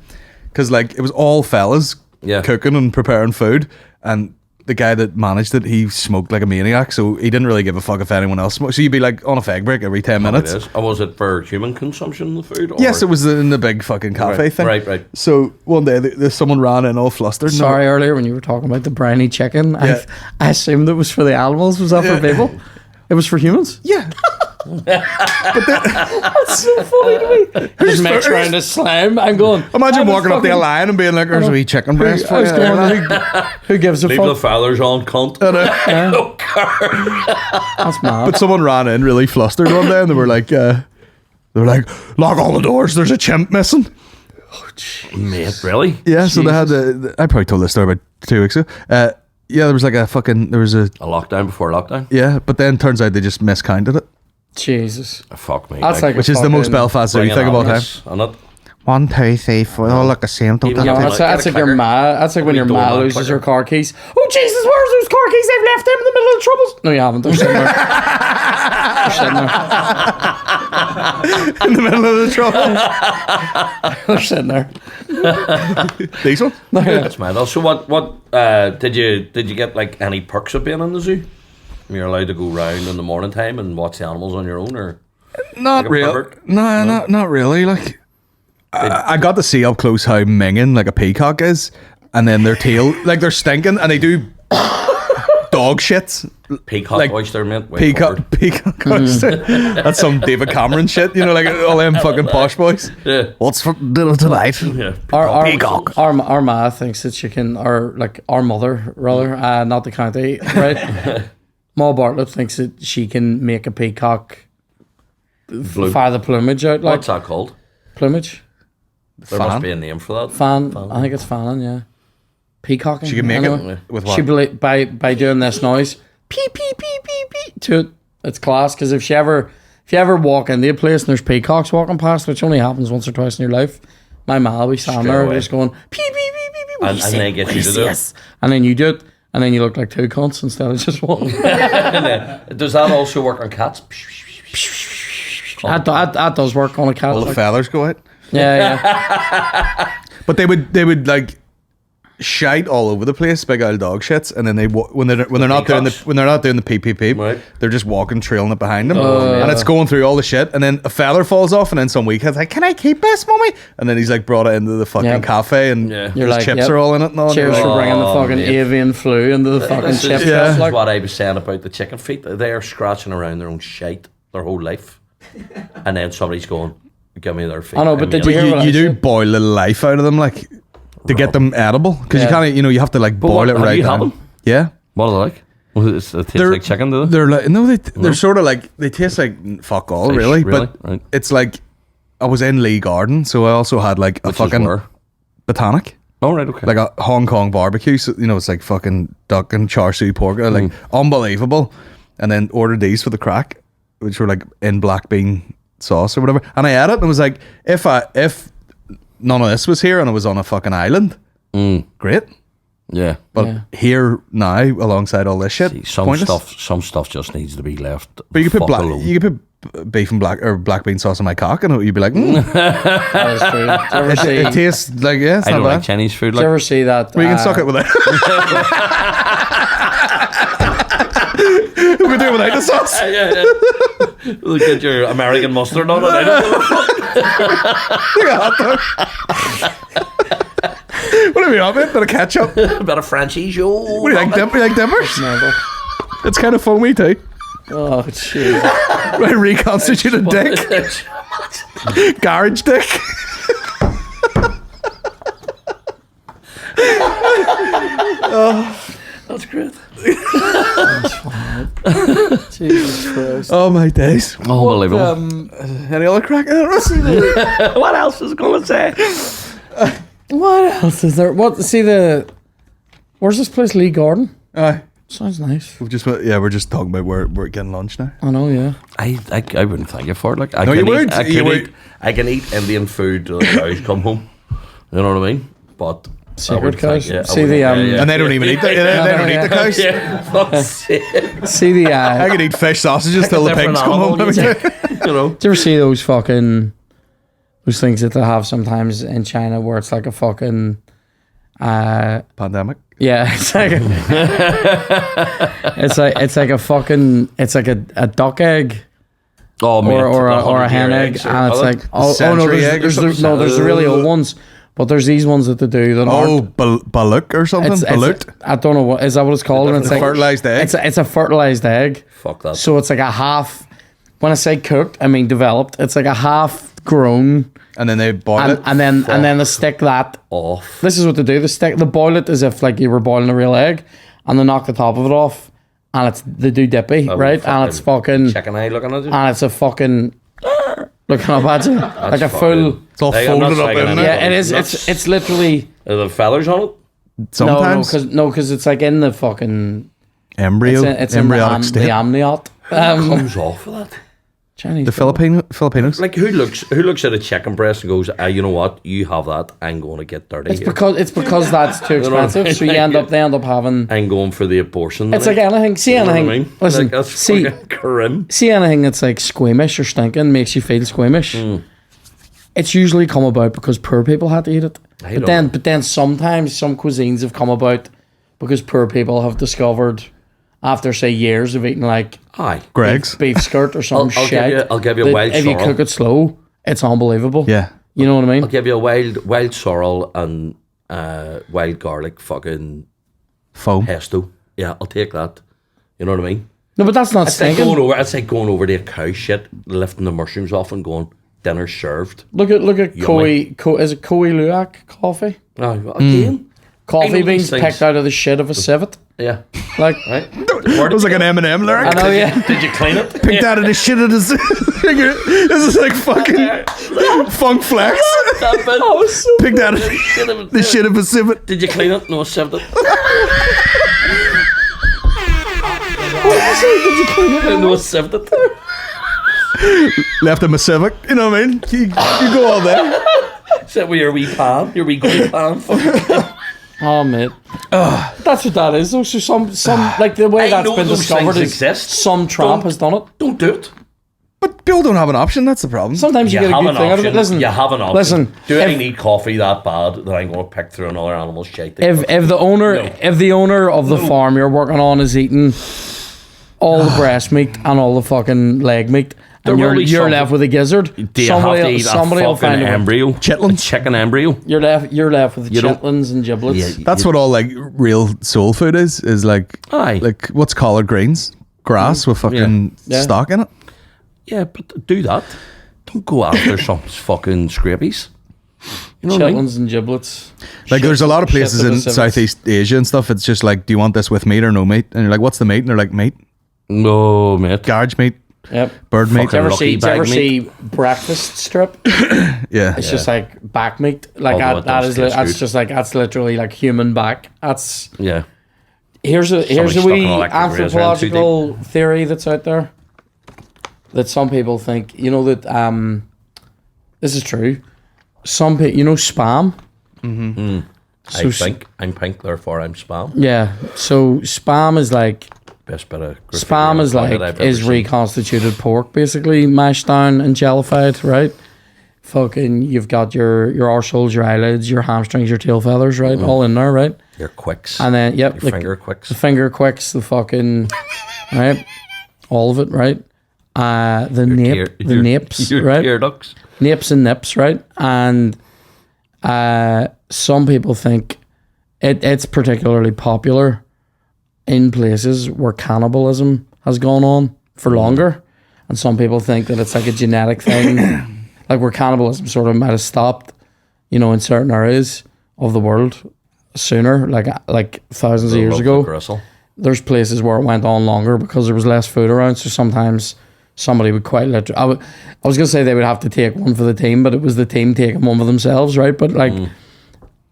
because like it was all fellas Yeah. cooking and preparing food, and the guy that managed it, he smoked like a maniac, so he didn't really give a fuck if anyone else smoked. So you'd be like on a fag break every 10 minutes. It is. And was it for human consumption, the food? Or? Yes, it was in the big fucking cafe Right, thing. right. So one day, someone ran in all flustered. Sorry, earlier when you were talking about the briny chicken, Yeah. I assumed it was for the animals. Was that for people? It was for humans. Yeah. That's so funny to me. Just mix around a slime. I'm going. Imagine I was walking up to a fucking- lion and being like, "There's a wee chicken breast for I was you." going, who gives a Leave the fuck? feathers on, cunt. That's mad. But someone ran in really flustered one day, and they were like, "Lock all the doors. There's a chimp missing." Mate, really? Yeah. So they had. I probably told this story about 2 weeks ago. Yeah, there was like a fucking. There was a. A lockdown before lockdown? Yeah, but then turns out they just miscounted it, Jesus. Fuck me. That's like which is the most fucking- Belfast zoo bringing thing of all time. happiness on it. 1, 2, 3, 4. They all look the same. Don't Even they? No, Yeah, that's like your ma. That's like when your ma Door loses knocker. her car keys. Oh Jesus, where's those car keys? They've left them in the middle of the troubles. No, you haven't. They're sitting there. In the middle of the trouble. They're sitting there. These ones? That's mad. So what did you get like any perks of being in the zoo? You're allowed to go round in the morning time and watch the animals on your own, or Not Like a really. pervert? No, not really. Like, I got to see up close how minging like a peacock is, and then their tail, like they're stinking, and they do dog shits. peacock Like, oyster, mate? Way forward. Peacock oyster. That's some David Cameron shit, you know, like all them fucking posh boys. Yeah. What's for dinner tonight? Yeah. Our ma thinks that she can, or like our mother rather, not the county, right? Ma Bartlett thinks that she can make a peacock fire the plumage out, like What's that called? plumage. There Fan? must be a name for that. Fan. I think it's fanning, yeah. Peacocking. She can make anyway. it with what? She by doing this noise, pee pee pee pee pee to it. It's class because if you ever walk into a place and there's peacocks walking past, which only happens once or twice in your life, my ma will be standing Straight there away. just going pee pee pee pee pee. And they get you to do it. And then you do it, and then you look like two cunts instead of just one. Does that also work on cats? that does work on a cat. All the like- feathers go out. yeah. But they would like shite all over the place, big old dog shits, and then when they're not doing the pee pee pee, Right. they're just walking, trailing it behind them, and it's going through all the shit, and then a feather falls off, and then some weekend's like, "Can I keep this, mommy?" And then he's like brought it into the fucking Yep. cafe, and Yeah. his You're like, chips yep. are all in it. And all. Cheers for bringing the fucking mate. avian flu into the fucking This chip is shop. Like, what I was saying about the chicken feet. They're scratching around their own shite their whole life, and then somebody's going, "Give me their feet." I know, but did you hear what I You do said? boil the life out of them, like to get them edible, because you Yeah. can't, you have to like boil what, it have right you had down. them? Yeah. What are they like? Well, it tastes like chicken, do they? They're like they're sort of like, they taste like fuck all, Fish, really, really? but Right. it's like, I was in Lee Garden, so I also had like a Which is fucking where? botanic, Oh, right, okay. like a Hong Kong barbecue. So, it's like fucking duck and char siu pork, like unbelievable. And then ordered these for the crack, which were like in black bean sauce or whatever. And I ate it and was like, if none of this was here and I was on a fucking island, great. yeah. But Yeah. here now, alongside all this shit, See, some pointless. stuff just needs to be left. But you could put fuck black, alone. you could put beef and black bean sauce on my cock, and you'd be like, That is true. Did you ever see, it tastes like, yeah, it's I not don't bad. like Chinese food. did you Like, ever see that? We can suck it without. We can do it without the sauce. yeah. Look at your American mustard on it. I don't give a fuck. What do we have it? Bit of ketchup. What A bit of Frenchies, yo. do you like? You like dippers? It's kind of foamy too. Oh, jeez. Right, reconstituted dick, garage dick. That's great. Jesus Christ. Oh my days. Unbelievable. Any other crack? What else is going to say? What else is there? Where's this place? Lee Garden? Sounds nice. We're just talking about where we're getting lunch now. I know, yeah. I wouldn't thank you for it. Like, I No, can you eat, would. I You can would. eat. I can eat Indian food till the cows come home. You know what I mean? But I Sacred wouldn't thank cows? you. I See wouldn't- the, yeah. And they don't even eat the, they don't eat the cows. Yeah, fuck's sake. See the I could eat fish sausages till the Different pigs come home. animal, you know. Do you ever see those fucking those things that they have sometimes in China where it's like a fucking Pandemic. yeah, it's like it's like a fucking a duck egg Oh, mate, or a hen egg, and it's like oh no, century egg or there's something? the really old ones, but there's these ones that they do that Oh, aren't. balut or something. Balut. I don't know what is that what it's called. And it's like Fertilized egg. It's a fertilized egg. Fuck that. So it's like a half. When I say cooked, I mean developed. It's like a half grown, And then they boil it. and then they stick that. Off. This is what they do. They boil it as if like you were boiling a real egg, and they knock the top of it off, and they do dippy, right? And it's fucking, chicken eye looking at you. and it's a fucking looking up at you like a full. It's all Like, I'm not folded up slagging in it. there. Yeah, it is. Nuts. It's literally Are the feathers on it? Sometimes because it's like in the fucking embryo, it's in embryonic the state. amniot. Comes off of that. Chinese. The people. Filipinos. Like who looks at a chicken breast and goes, you know what, you have that, I'm going to get dirty. It's here. because that's too You know what I expensive. mean? So they end up having. I'm going for the abortion. It's like anything. See You know what I anything. mean? Listen. Like, that's See. fucking grim. See anything that's like squeamish or stinking makes you feel squeamish. It's usually come about because poor people had to eat it. But then sometimes some cuisines have come about because poor people have discovered after say years of eating like Greg's. beef skirt or some shit. I'll give you a that wild if you sorrel. cook it slow, it's unbelievable. Yeah. You know what I mean? I'll give you a wild sorrel and wild garlic fucking Foam. pesto. Yeah, I'll take that. You know what I mean? No, but that's not It's like stinking. going over to a cow shit, lifting the mushrooms off and going, dinner's served. Look at Yummy. is it Koi Luwak coffee? Again? I Coffee know beans these things. picked out of the shit of a civet. Yeah. Like Right? It was like an Eminem lyric. I know, yeah. Did you clean it? Picked out of the shit of his finger. This is like fucking Funk Flex. That bit. Picked out of the shit of a civet. Did you clean it? No, I saved it. Did you clean it? No, I saved it. Left him a civic. You know what I mean? You go all there. Sit with your wee pan, your wee gold pan. Oh mate, that's what that is. Though. So some like the way I that's know been those discovered things is exist. some tramp has done it. Don't do it. But people don't have an option. That's the problem. Sometimes you get a have good an thing out of option. it. Listen, You have an option. Listen, do I if- need coffee that bad that I'm going to pick through another animal's shit? if the owner of the farm you're working on is eating all the breast meat and all the fucking leg meat, and There will be you're something- left with a gizzard, do you have to eat somebody a will fucking find a way. embryo? Chitlins? A chicken embryo? You're left with the You don't- chitlins and giblets. Yeah, That's what all like real soul food is like. Aye. Like what's collard greens, grass with fucking Yeah. stock in it. Yeah, but do that. Don't go after some fucking scrapies. You know what I mean? Chitlins and giblets. Like there's a lot of shit places to the in civets. Southeast Asia and stuff. It's just like, do you want this with meat or no meat? And you're like, what's the meat? And they're like, meat, No, mate. garge meat, Yep. bird meat. Do you ever Lucky see? Do you ever bag see breakfast strip? Yeah. It's just like back meat. Like Although it that does is taste that's good. just like that's literally like human back. That's Yeah. here's a stuck wee an electric razor in too anthropological theory that's out there that some people think that this is true. Some people spam. I think I'm pink, therefore I'm spam. Yeah. So spam is like Best bit of graffiti spam on is the planet like I've ever is seen. reconstituted pork basically mashed down and jellified, right? Fucking you've got your arseholes, your eyelids, your hamstrings, your tail feathers, right? All in there, right? Your quicks. And then your like finger quicks. the finger quicks, the fucking right? All of it, right? The nape, the napes, your right? tear ducts. Napes and nips, right? And some people think it's particularly popular in places where cannibalism has gone on for longer. And some people think that it's like a genetic thing, like where cannibalism sort of might have stopped, in certain areas of the world sooner, like thousands of years Love ago. the gristle. There's places where it went on longer because there was less food around. So sometimes somebody would quite literally. I was gonna say they would have to take one for the team, but it was the team taking one for themselves, right? But like,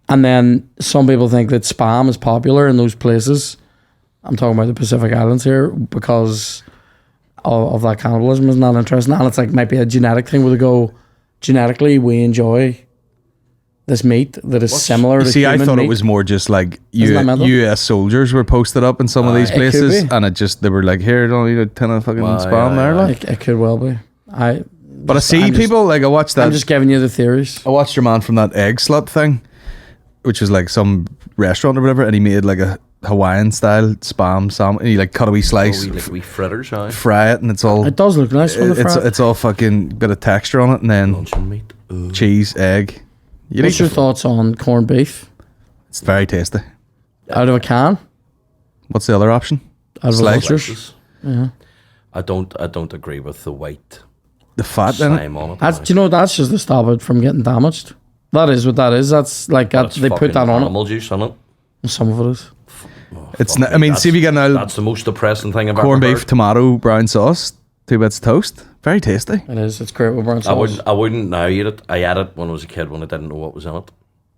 and then some people think that spam is popular in those places. I'm talking about the Pacific Islands here because of that cannibalism. Isn't that interesting? And it's like might be a genetic thing where they go genetically we enjoy this meat that is similar to See, I human thought meat. it was more just like Isn't that mental? U.S. soldiers were posted up in some of these it could places, be. and they were like, "Here, don't eat a ton of fucking spam there." Like, It could well be. but I see people like I watched that. I'm just giving you the theories. I watched your man from that egg slut thing, which was like some restaurant or whatever, and he made like a Hawaiian style spam salmon. And he like cut a wee slice, Wee fritters, aye. fry it, and it's all It does look nice when the fry. it's all fucking bit of texture on it, and then Luncheon meat. Ooh. cheese, egg. You What's your thoughts on corned beef It's very tasty. out of a can? What's the other option? Out of a Slice. vultures? I don't agree with the white The fat in it. slime on it. That's that's just to stop it from getting damaged. That is what that is. That's like that, It's they put fucking that on animal juice on it. it. Some of it is. It's Fuck not, me, I mean, that's- see if you get an old That's the most depressing thing I've corned ever beef, heard. tomato, brown sauce, 2 bits of toast. Very tasty. It is. It's great with burnt I sauce. wouldn't now eat it. I had it when I was a kid when I didn't know what was in it.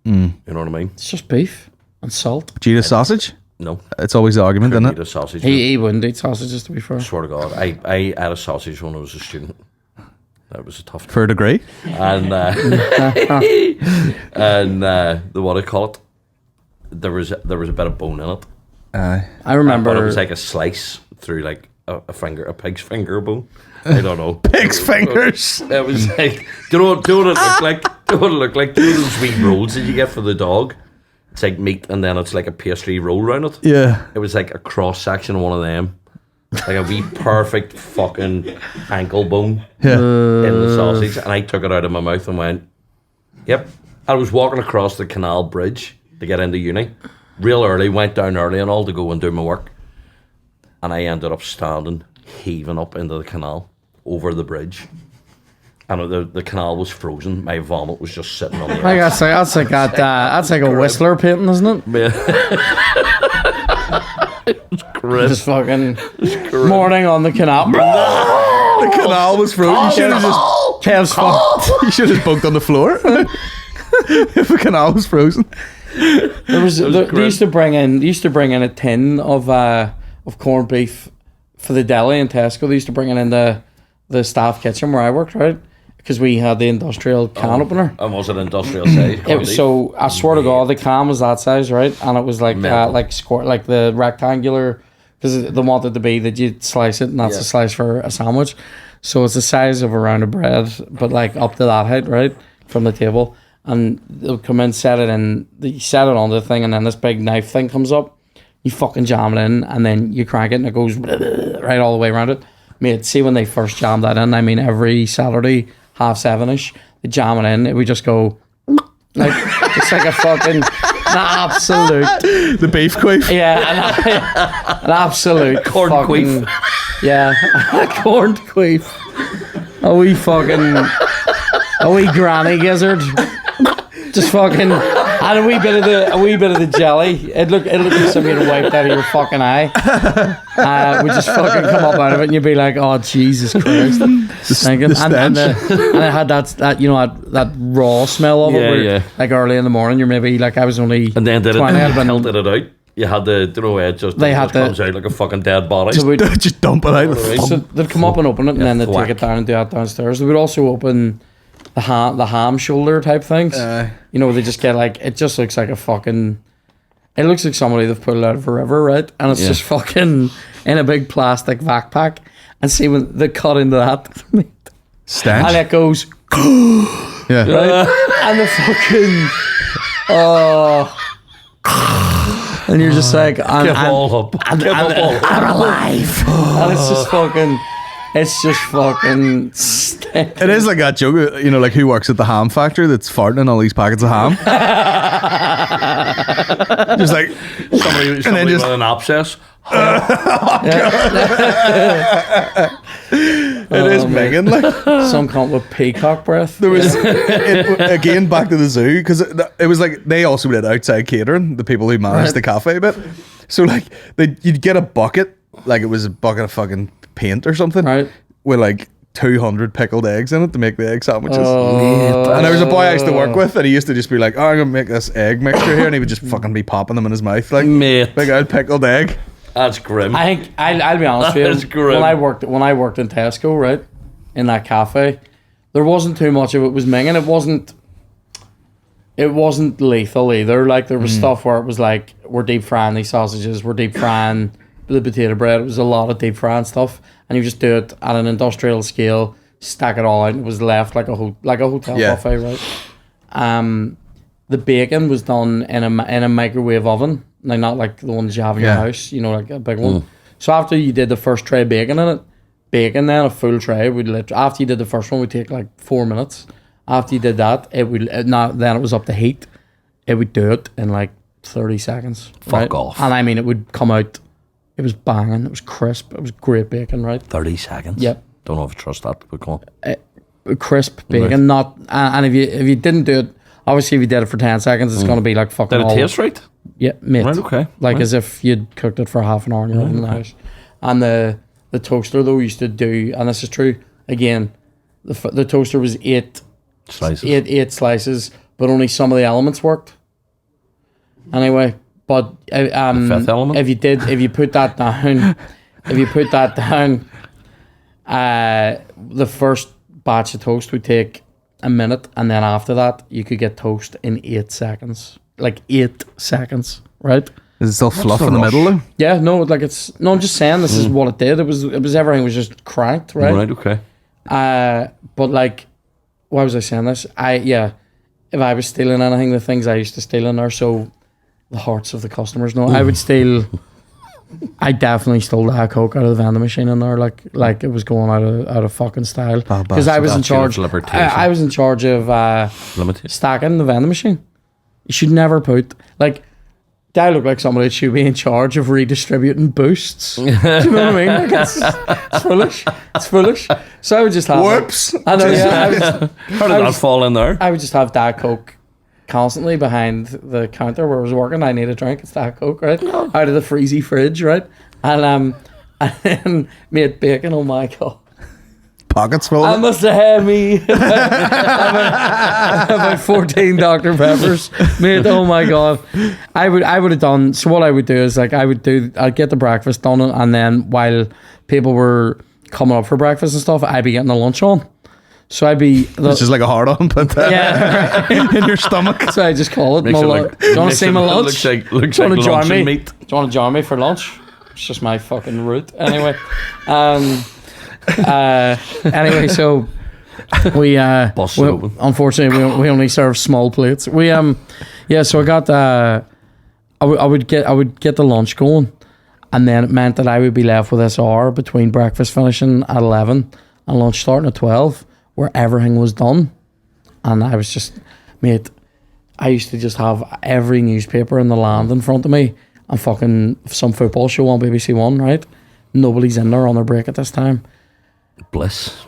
You know what I mean? It's just beef and salt. Do you eat a sausage? No. It's always the argument, isn't Couldn't eat it? a sausage. He wouldn't eat sausages to be fair. Swear to God, I had a sausage when I was a student. That was a tough For a degree. and the what I call it, there was a bit of bone in it. I remember. But it was like a slice through like a pig's finger bone. I don't know. Pig's fingers. It was like, do you know what it looked like? Do you know what it looked like? Do you know those wee rolls that you get for the dog? It's like meat and then it's like a pastry roll around it. Yeah. It was like a cross section of one of them. Like a wee perfect fucking ankle bone Yeah. in the sausage. And I took it out of my mouth and went, yep. I was walking across the canal bridge to get into uni. Real early, went down early and all to go and do my work. And I ended up standing, heaving up into the canal over the bridge. And the canal was frozen. My vomit was just sitting on the I edge. gotta say, that's like a Whistler painting, isn't it? Just fucking morning on the canal. The canal was frozen. You should have just Kevs fuck. you should have bunked on the floor. If the canal was frozen. They used to bring in a tin of corned beef for the deli in Tesco. They used to bring it in the staff kitchen where I worked, right? Because we had the industrial can opener. And was it industrial size? It was, so I swear to God, the can was that size, right? And it was like like the rectangular, because they wanted to be that you'd slice it, and that's a slice for a sandwich. So it's the size of a round of bread, but like up to that height, right, from the table. And they'll come in, set it in, you set it on the thing, and then this big knife thing comes up. You fucking jam it in, and then you crank it, and it goes right all the way around it. Mate, see when they first jammed that in, I mean, every Saturday, 7:30, they jam it in, it would just go, like, it's like a fucking, an absolute. The beef queef. Yeah, an absolute Corned fucking, queef. Yeah, a corned queef. A wee granny gizzard. Just fucking, and a wee bit of the jelly. It looked like something had wiped out of your fucking eye. Would just fucking come up out of it, and you'd be like, "Oh Jesus Christ!" And it had that raw smell of it. Where, like early in the morning, you're maybe like I was only And then did 20, it tilted it out. You had to, you know, it just comes out like a fucking dead body. So Just dump it out. so they'd come up and open it, and then they'd take it down and do that downstairs. They would also open the ham shoulder type things. You know, they just get like, it just looks like a fucking, it looks like somebody they've put it out of a river, right? And it's just fucking in a big plastic backpack. And see when they cut into that, Stench. and it goes, Yeah. right? And the fucking, and you're just like, Give all up. I'm alive. And it's just fucking stinking. It is like that joke, you know, like who works at the ham factory that's farting in all these packets of ham. Just like Somebody and then with just an abscess. it is Megan. Like Some cunt with peacock breath. there was again back to the zoo because it was like they also did outside catering. The people who managed the cafe bit. So like you'd get a bucket, like it was a bucket of fucking paint or something, Right. with like 200 pickled eggs in it to make the egg sandwiches. Oh. And there was a boy I used to work with, and he used to just be like, "Oh, I'm gonna make this egg mixture here," and he would just fucking be popping them in his mouth, like Mate. big old pickled egg. That's grim. I think I'll be honest That is with you. grim. When I worked in Tesco, right, in that cafe, there wasn't too much of it was minging. It wasn't lethal either. Like there was stuff where it was like we're deep frying these sausages, we're deep frying the potato bread. It was a lot of deep frying stuff, and you just do it at an industrial scale, stack it all out, and it was left like a hotel buffet, right? The bacon was done in a microwave oven, like not like the ones you have in your house, you know, like a big one. So after you did the first tray of bacon in it, then a full tray after you did the first one would take like 4 minutes. After you did that, then it was up to heat. It would do it in like 30 seconds. Fuck off. And I mean, it would come out. It was banging. It was crisp. It was great bacon, right? 30 seconds. Yep. Don't know if I trust that, but come on. Crisp bacon, not. And if you didn't do it, obviously if you did it for 10 seconds, it's gonna be like fucking. Did it all, taste right? Yeah, mate. Right, okay. Like Right. as if you'd cooked it for half an hour in your oven in the house. And the toaster though used to do, and this is true again. The toaster was eight slices, but only some of the elements worked. Anyway, but The fifth element? if you put that down, the first batch of toast would take a minute, and then after that, you could get toast in 8 seconds. Like 8 seconds, right? Is it still fluff in the middle though? Yeah, no, like it's no. I'm just saying this is what it did. It was everything was just cranked, right? Right, okay. But like, why was I saying this? If I was stealing anything, the things I used to steal in there, so the hearts of the customers. No, I would steal. I definitely stole that Coke out of the vending machine in there, like it was going out of fucking style. Because I was in charge. I was in charge of stacking the vending machine. You should never put like. I look like somebody that should be in charge of redistributing boosts. Do you know what I mean? Like it's foolish. It's foolish. So I would just have. Whoops! I know. Yeah. How did that fall in there? I would just have Diet Coke constantly behind the counter where I was working. I need a drink. It's Diet Coke, right? Out of the freezy fridge, right? And then made bacon. Oh my god. Pockets full. I must have had me about 14 Dr. Peppers. Mate, oh my god. I would have done, so what I would do is like I'd get the breakfast done, and then while people were coming up for breakfast and stuff, I'd be getting the lunch on. So I'd be It's just like a hard on, but in your stomach. So I just call it Makes my it lunch. look- Do you want to makes see it- my it lunch? looks like Do you want to join lunch me? and meat. Do you want to join me for lunch? It's just my fucking route. Anyway. Anyway, so we Busted open. unfortunately we only serve small plates. So I got I would get the lunch going, and then it meant that I would be left with this hour between breakfast finishing at 11 and lunch starting at 12, where everything was done. And I was just, mate, I used to just have every newspaper in the land in front of me and fucking some football show on BBC One, right? Nobody's in there on their break at this time. Bliss.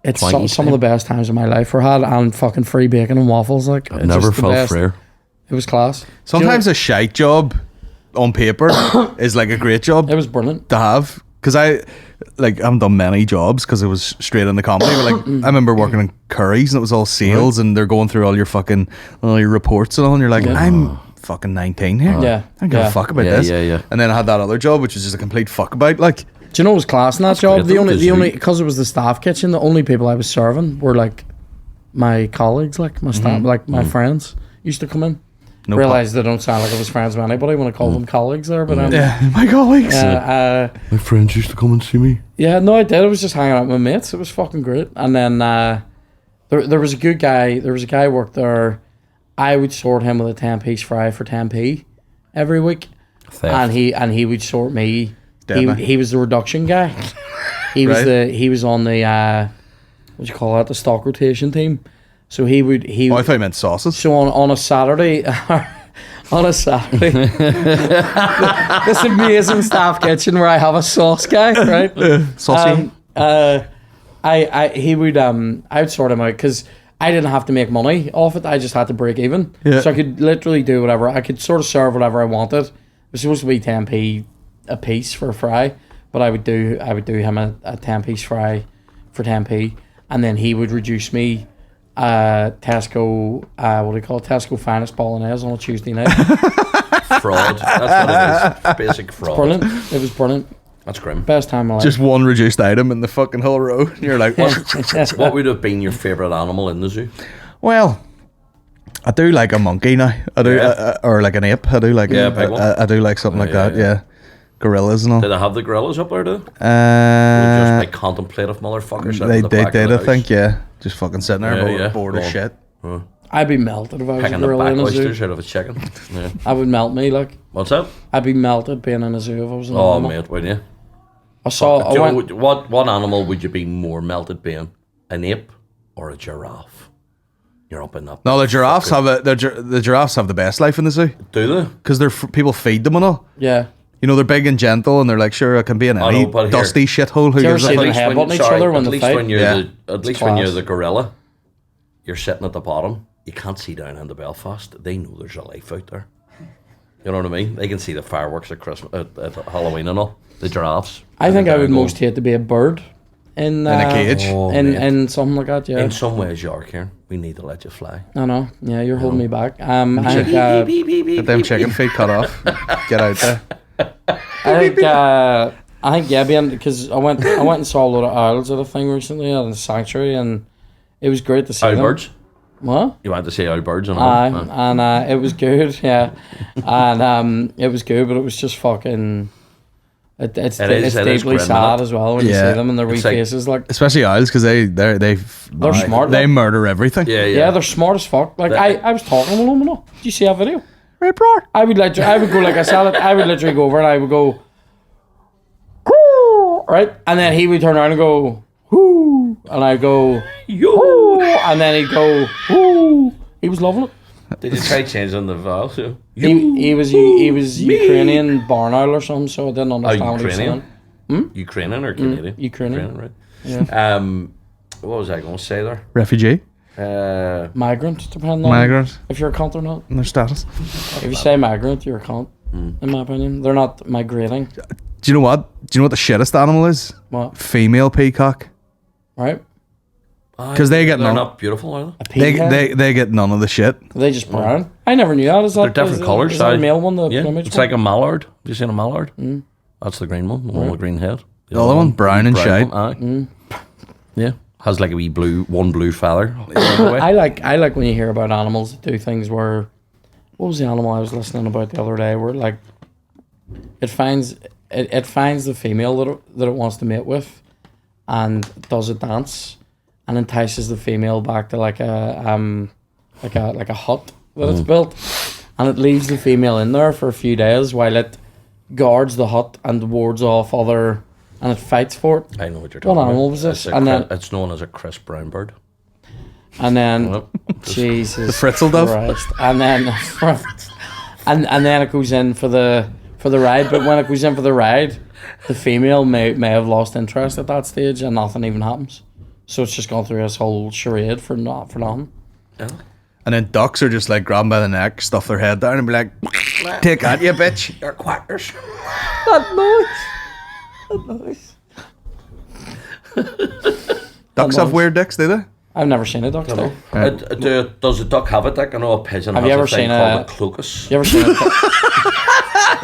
It's Twangy some of the best times of my life were had, and fucking free bacon and waffles. Like, I've it's never just the felt best. freer. It was class. Sometimes a shite job on paper is like a great job It was brilliant. to have, because I haven't done many jobs because it was straight in the comedy. But like I remember working in Curry's and it was all sales, and they're going through all your reports and all, and you're like, I'm fucking 19 here. Yeah. I don't give a fuck about Yeah, this. yeah. And then I had that other job which was just a complete fuck about. Like, Do you know what was class in that job? great, The though, only 'cause because it was the staff kitchen. The only people I was serving were like my colleagues, like my staff, like my friends used to come in. No Realize they don't sound like I was friends with anybody when I called them colleagues there, but yeah, my colleagues. My friends used to come and see me. yeah, no, I did. I was just hanging out with my mates. It was fucking great. And then there was a good guy. There was a guy who worked there. I would sort him with a 10-piece fry for 10p every week, Theft. and he would sort me. Deadly. He was the reduction guy. He was Right. he was on the what do you call that, the stock rotation team. So he Oh, I thought you meant sauces. so on a Saturday on a Saturday this amazing staff kitchen where I have a sauce guy, right? Saucy. I would sort him out because I didn't have to make money off it. I just had to break even. Yeah. So I could literally do whatever. I could sort of serve whatever I wanted. It was supposed to be 10p a piece for a fry, but I would do him a 10-piece fry for 10p, and then he would reduce me Tesco what do you call it? Tesco finest bolognese on a Tuesday night. Fraud. That's what it is. Basic fraud. Brilliant. It was brilliant. That's grim. Best time of my life. Just one reduced item in the fucking whole row. And you're like, what? What would have been your favourite animal in the zoo? Well, I do like a monkey now. I do, Yeah. or like an ape. I do like. Yeah, big one. I do like something like yeah, that. Yeah. Gorillas and all. Did they have the gorillas up there, though? Just like contemplative motherfuckers. out They in the back of did. the I house. think. Yeah. Just fucking sitting there, Yeah, yeah. bored as Well, shit. I'd be melted if I was a Picking the gorilla back in a zoo. oysters out of a chicken. Yeah. I would melt me, like. What's that? I'd be melted being in a zoo if I was an Oh, animal. mate, wouldn't you? I saw. Do you I know, went, what animal would you be more melted being? An ape or a giraffe? You're up in that. No, the giraffes have the giraffes have the best life in the zoo Do they? because people feed them and all. yeah. You know, they're big and gentle, and they're like, sure, I can be in I any know, but here- dusty shithole. Who Do you ever gives a see fuck? them headbutting each other when at they least fight? when you're Yeah. at least when you're class. the gorilla, you're sitting at the bottom. You can't see down into Belfast. They know there's a life out there. You know what I mean? They can see the fireworks at Christmas, at Halloween and all. The giraffes. I think I would Going, most hate to be a bird in a cage? Oh, in mate. in something like that. Yeah. In some ways, you are, Kieran. We need to let you fly. I know. Yeah, you're holding me back. I think, Get them chicken feet cut off. Get out there. I think yeah, because I went and saw a lot of owls at a thing recently at a sanctuary, and It was great to see Owl them. birds. What? You went to see owl birds and Aye, all. and it was good, yeah. And it was good, but it was just fucking... It's It is deeply grim, sad innit? as well when you Yeah. see them and their wee It's like- faces. Like, Especially owls, because they're smart. They like. murder everything. Yeah, Yeah, they're smart as fuck. Like, I was talking to them, did you see that video? Right, bro. I would go like I said it. I would literally go over and I would go, "Whoo," right, and then he would turn around and go, "Whoo," and I'd go, "Yo," and then he'd go, "Whoo." He was loving it. Did you try changing the vowels? Yeah. He was Ukrainian barn owl or something, so I didn't understand what he was Ukrainian? saying. Ukrainian or Canadian? Ukrainian. right. Yeah. What was I going to say there? Refugee, Migrant, depending on migrant, if you're a cunt or not. and their status. If you say migrant, you're a cunt. In my opinion, they're not migrating. Do you know what? Do you know what the shittest animal is? What? Female peacock. Right? 'Cause they get They're none- not beautiful, are they? A peahen? They get none of the shit. They just brown. I never knew that. Is that They're different is colours. Is that a aye. male one? The yeah, plumage it's one? like a mallard. Have you seen a mallard? That's the green one, the one with the green head. The other one, brown and shite. One, aye. Yeah, has like a wee one blue feather. I like when you hear about animals that do things where, what was the animal I was listening about the other day? Where like, it finds the female that it wants to mate with, and does a dance, and entices the female back to like a hut that it's built, and it leaves the female in there for a few days while it guards the hut and wards off other, and it fights for it. I know what you're talking What about. animal was this? It's, And then- it's known as a crisp brown bird. And then Yep. Jesus, The Fritzel dove? Christ. And then and then it goes in for the ride. But when it goes in for the ride, the female may have lost interest at that stage, and nothing even happens. So it's just gone through this whole charade for nothing. Yeah. And then ducks are just like grab 'em by the neck, stuff their head down, and be like, "Take that, you bitch." They're quackers. Ducks have weird dicks, do they? I've never seen a duck though. Does a duck have a dick? I know a pigeon Have has you a ever thing seen called a- a clocus. You ever seen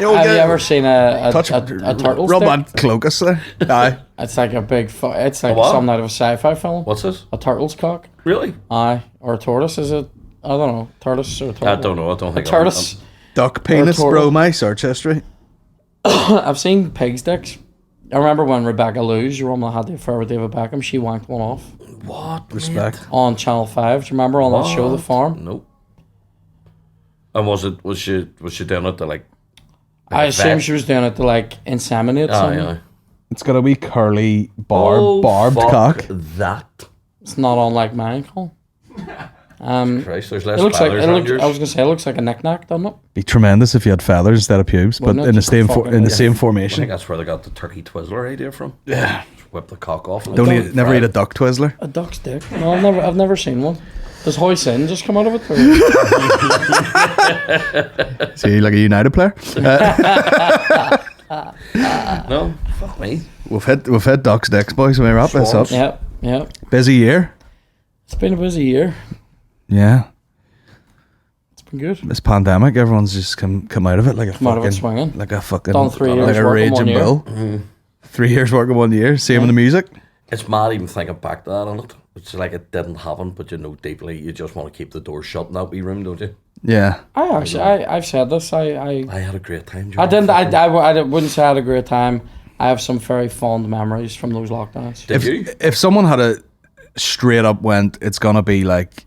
have you ever seen a turtle Rub stick? on clocus there. Aye. It's like a big. It's like what? something out of a sci-fi film. What's this? A turtle's cock. Really? Aye, or a tortoise? Is it? I don't know. Tortoise or a turtle? I don't know. I don't think A tortoise. Duck penis, turtle. bro. My search history. I've seen pig's dicks. I remember when Rebecca Lewis, your woman that had the affair with David Beckham, she wanked one off What? Respect. on Channel 5. Do you remember on that show, The Farm? Nope. And was she doing it to like? I a assume vet? she was doing it to like inseminate Aye, something. aye. It's got a wee curly Oh, barbed fuck cock. That. It's not unlike mine, Colin. Christ, there's less It looks like feathers it around looks, yours. I was gonna say it looks like a knick-knack, doesn't it? Be tremendous if you had feathers instead of pubes, but Wouldn't it? in the Just same fucking- in the same I think formation. that's where they got the turkey Twizzler idea from. Yeah. Just whip the cock off. And Don't it's eat, never fried. eat a duck twizzler. A duck's dick. No, I've never seen one. Does Hoi Sin just come out of it? Or- See, like a United player. No, fuck me. We've hit ducks dicks, boys. When we wrap this up, Swans. yeah. busy year. It's been a busy year. Yeah, It's been good. this pandemic, everyone's just come out of it like a Come out of it fucking swinging. like a fucking Done 3 years like a work in 1 raging year. bull. 3 years work in 1 year. Same with the music. It's mad even thinking back to that on it. It's like it didn't happen, but you know deeply you just want to keep the door shut in that wee room, don't you? Yeah, I've said this. I I had a great time. I during didn't. fucking- I wouldn't say I had a great time. I have some very fond memories from those lockdowns. Did you? if someone had a straight up went, it's gonna be like,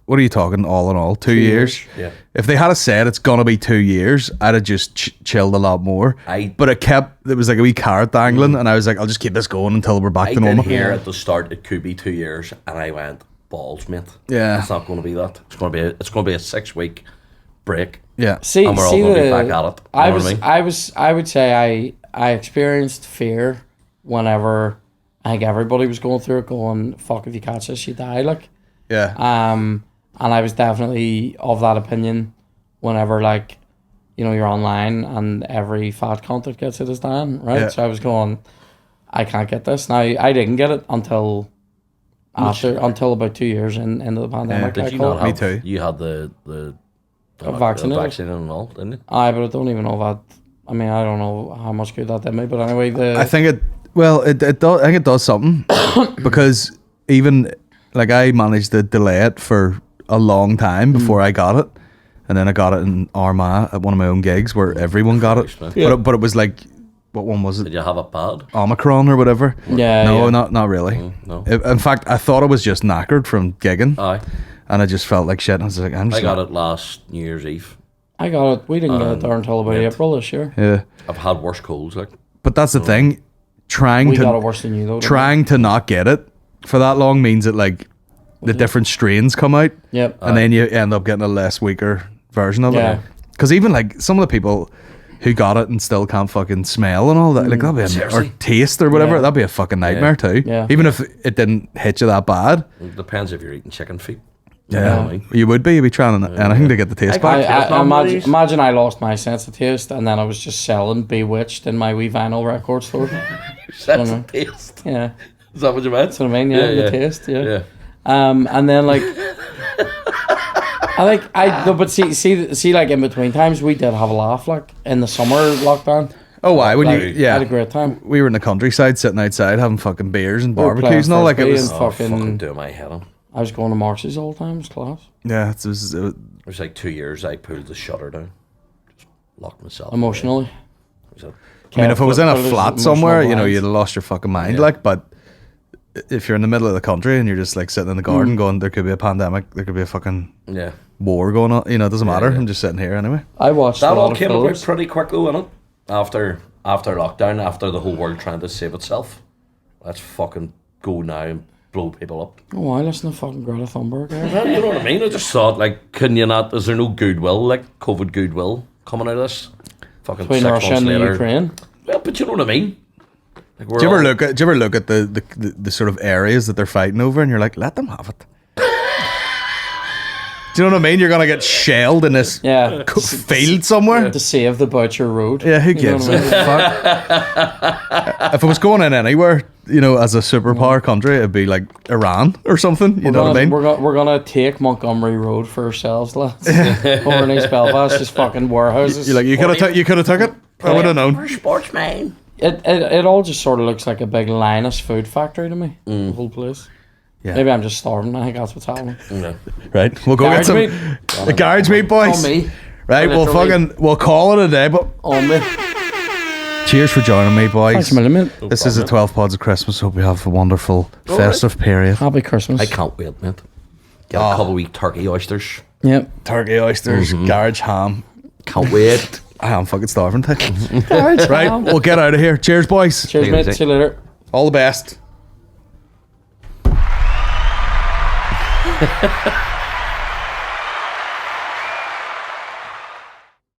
what are you talking? All in all, 2 years. Yeah. If they had said it's gonna be 2 years, I'd have just chilled a lot more. But it was like a wee carrot dangling, and I was like, I'll just keep this going until we're back I to did normal. hear at the start it could be 2 years, and I went balls, mate. Yeah. It's not going to be that. It's going to be a 6 week break. Yeah, See, And we're all see gonna be the, back at it. You know what I mean? I would say I experienced fear whenever I think everybody was going through it, going, "Fuck, if you catch this, you die." Like, yeah. and I was definitely of that opinion whenever, like, you know, you're online and every fat cunt that gets it is dying, right? Yeah. So I was going, I can't get this. Now, I didn't get it until about 2 years into the pandemic. Did I you call not it. Me have? too. You had the vaccinated? vaccine and all, didn't you? Aye, but I don't even know that. I mean, I don't know how much good that did me. But anyway, I think it does. I think it does something because even Like I managed to delay it for a long time before I got it, and then I got it in Armagh at one of my own gigs where everyone got it. But it was like, what one was it? Did you have it bad? Omicron or whatever. Yeah. No, yeah. not really. No. In fact, I thought I was just knackered from gigging, Aye. and I just felt like shit. And I was like, I'm just I got it last New Year's Eve. I got it. We didn't get it there until about April this year. Yeah, I've had worse colds, like. but that's the thing. Trying We got it to worse than you though. trying to not get it for that long means that like the different strains come out, Yep. and then you end up getting a less weaker version of Yeah. it. Because even like some of the people who got it and still can't fucking smell and all that, like that'd be or Seriously? taste or whatever, Yeah. that'd be a fucking nightmare too. Yeah. Even if it didn't hit you that bad, It depends if you're eating chicken feet. yeah, you would be. You'd be trying anything to get the taste back. I imagine I lost my sense of taste, and then I was just selling Bewitched in my wee vinyl record store. Sense of taste. Yeah, Is that what you meant? that's what I mean. Yeah, the taste. Yeah. Yeah. And then like, but see, like in between times, we did have a laugh, like in the summer lockdown. Oh, why? When Like, you I had a yeah, great time. we were in the countryside, sitting outside, having fucking beers and We were barbecues and all. Like it playing was, frisbee Oh, Fucking- fucking do my head on. I was going to Marcy's all the time. It was class. yeah, it was It was like 2 years I pulled the shutter down. Just locked myself. Emotionally. It was a- I mean, if it was in a Put it flat as somewhere, emotional you know, lines. you'd have lost your fucking mind. Yeah. Like, but if you're in the middle of the country and you're just like sitting in the garden going, there could be a pandemic, there could be a fucking yeah. war going on. You know, it doesn't matter. yeah. I'm just sitting here anyway. I watched That a lot all of came about films. pretty quick though, innit? After lockdown, after the whole world trying to save itself. Let's fucking go now and blow people up. Oh, I listen to fucking Greta Thunberg. eh? Well, you know what I mean? I just thought, like, can you not? Is there no goodwill, like COVID goodwill, coming out of this? Fucking Between 6 Russia months and the later. Ukraine. Well, but you know what I mean? Like, we're Do you all- ever look at the sort of areas that they're fighting over, and you're like, let them have it. Do you know what I mean? You're gonna get shelled in this Yeah. field somewhere. To save the Butcher Road. Yeah, who You know gives what I a mean? fuck? If it was going in anywhere, you know, as a superpower country, it'd be like Iran or something. You know what I mean? We're gonna take Montgomery Road for ourselves, lads. Over in East Belfast, just fucking warehouses. You're like, you could have took it. I would have known. sportsman. it all just sort of looks like a big Linus food factory to me. The whole place. Yeah. Maybe I'm just starving. I think that's what's happening. No. Right, we'll go Garage get some meat? the garage meat, boys. On me. Right, Literally. we'll call it a day. But On me. cheers for joining me, boys. Thanks a million, mate. This is the 12 Pods of Christmas. Hope you have a wonderful festive period. Happy Christmas. I can't wait, mate. Get a couple of wee turkey oysters. Yep. Turkey, oysters, garage ham. Can't wait. I am fucking starving. Right, we'll get out of here. Cheers, boys. Cheers, Take it mate. easy. See you later. All the best.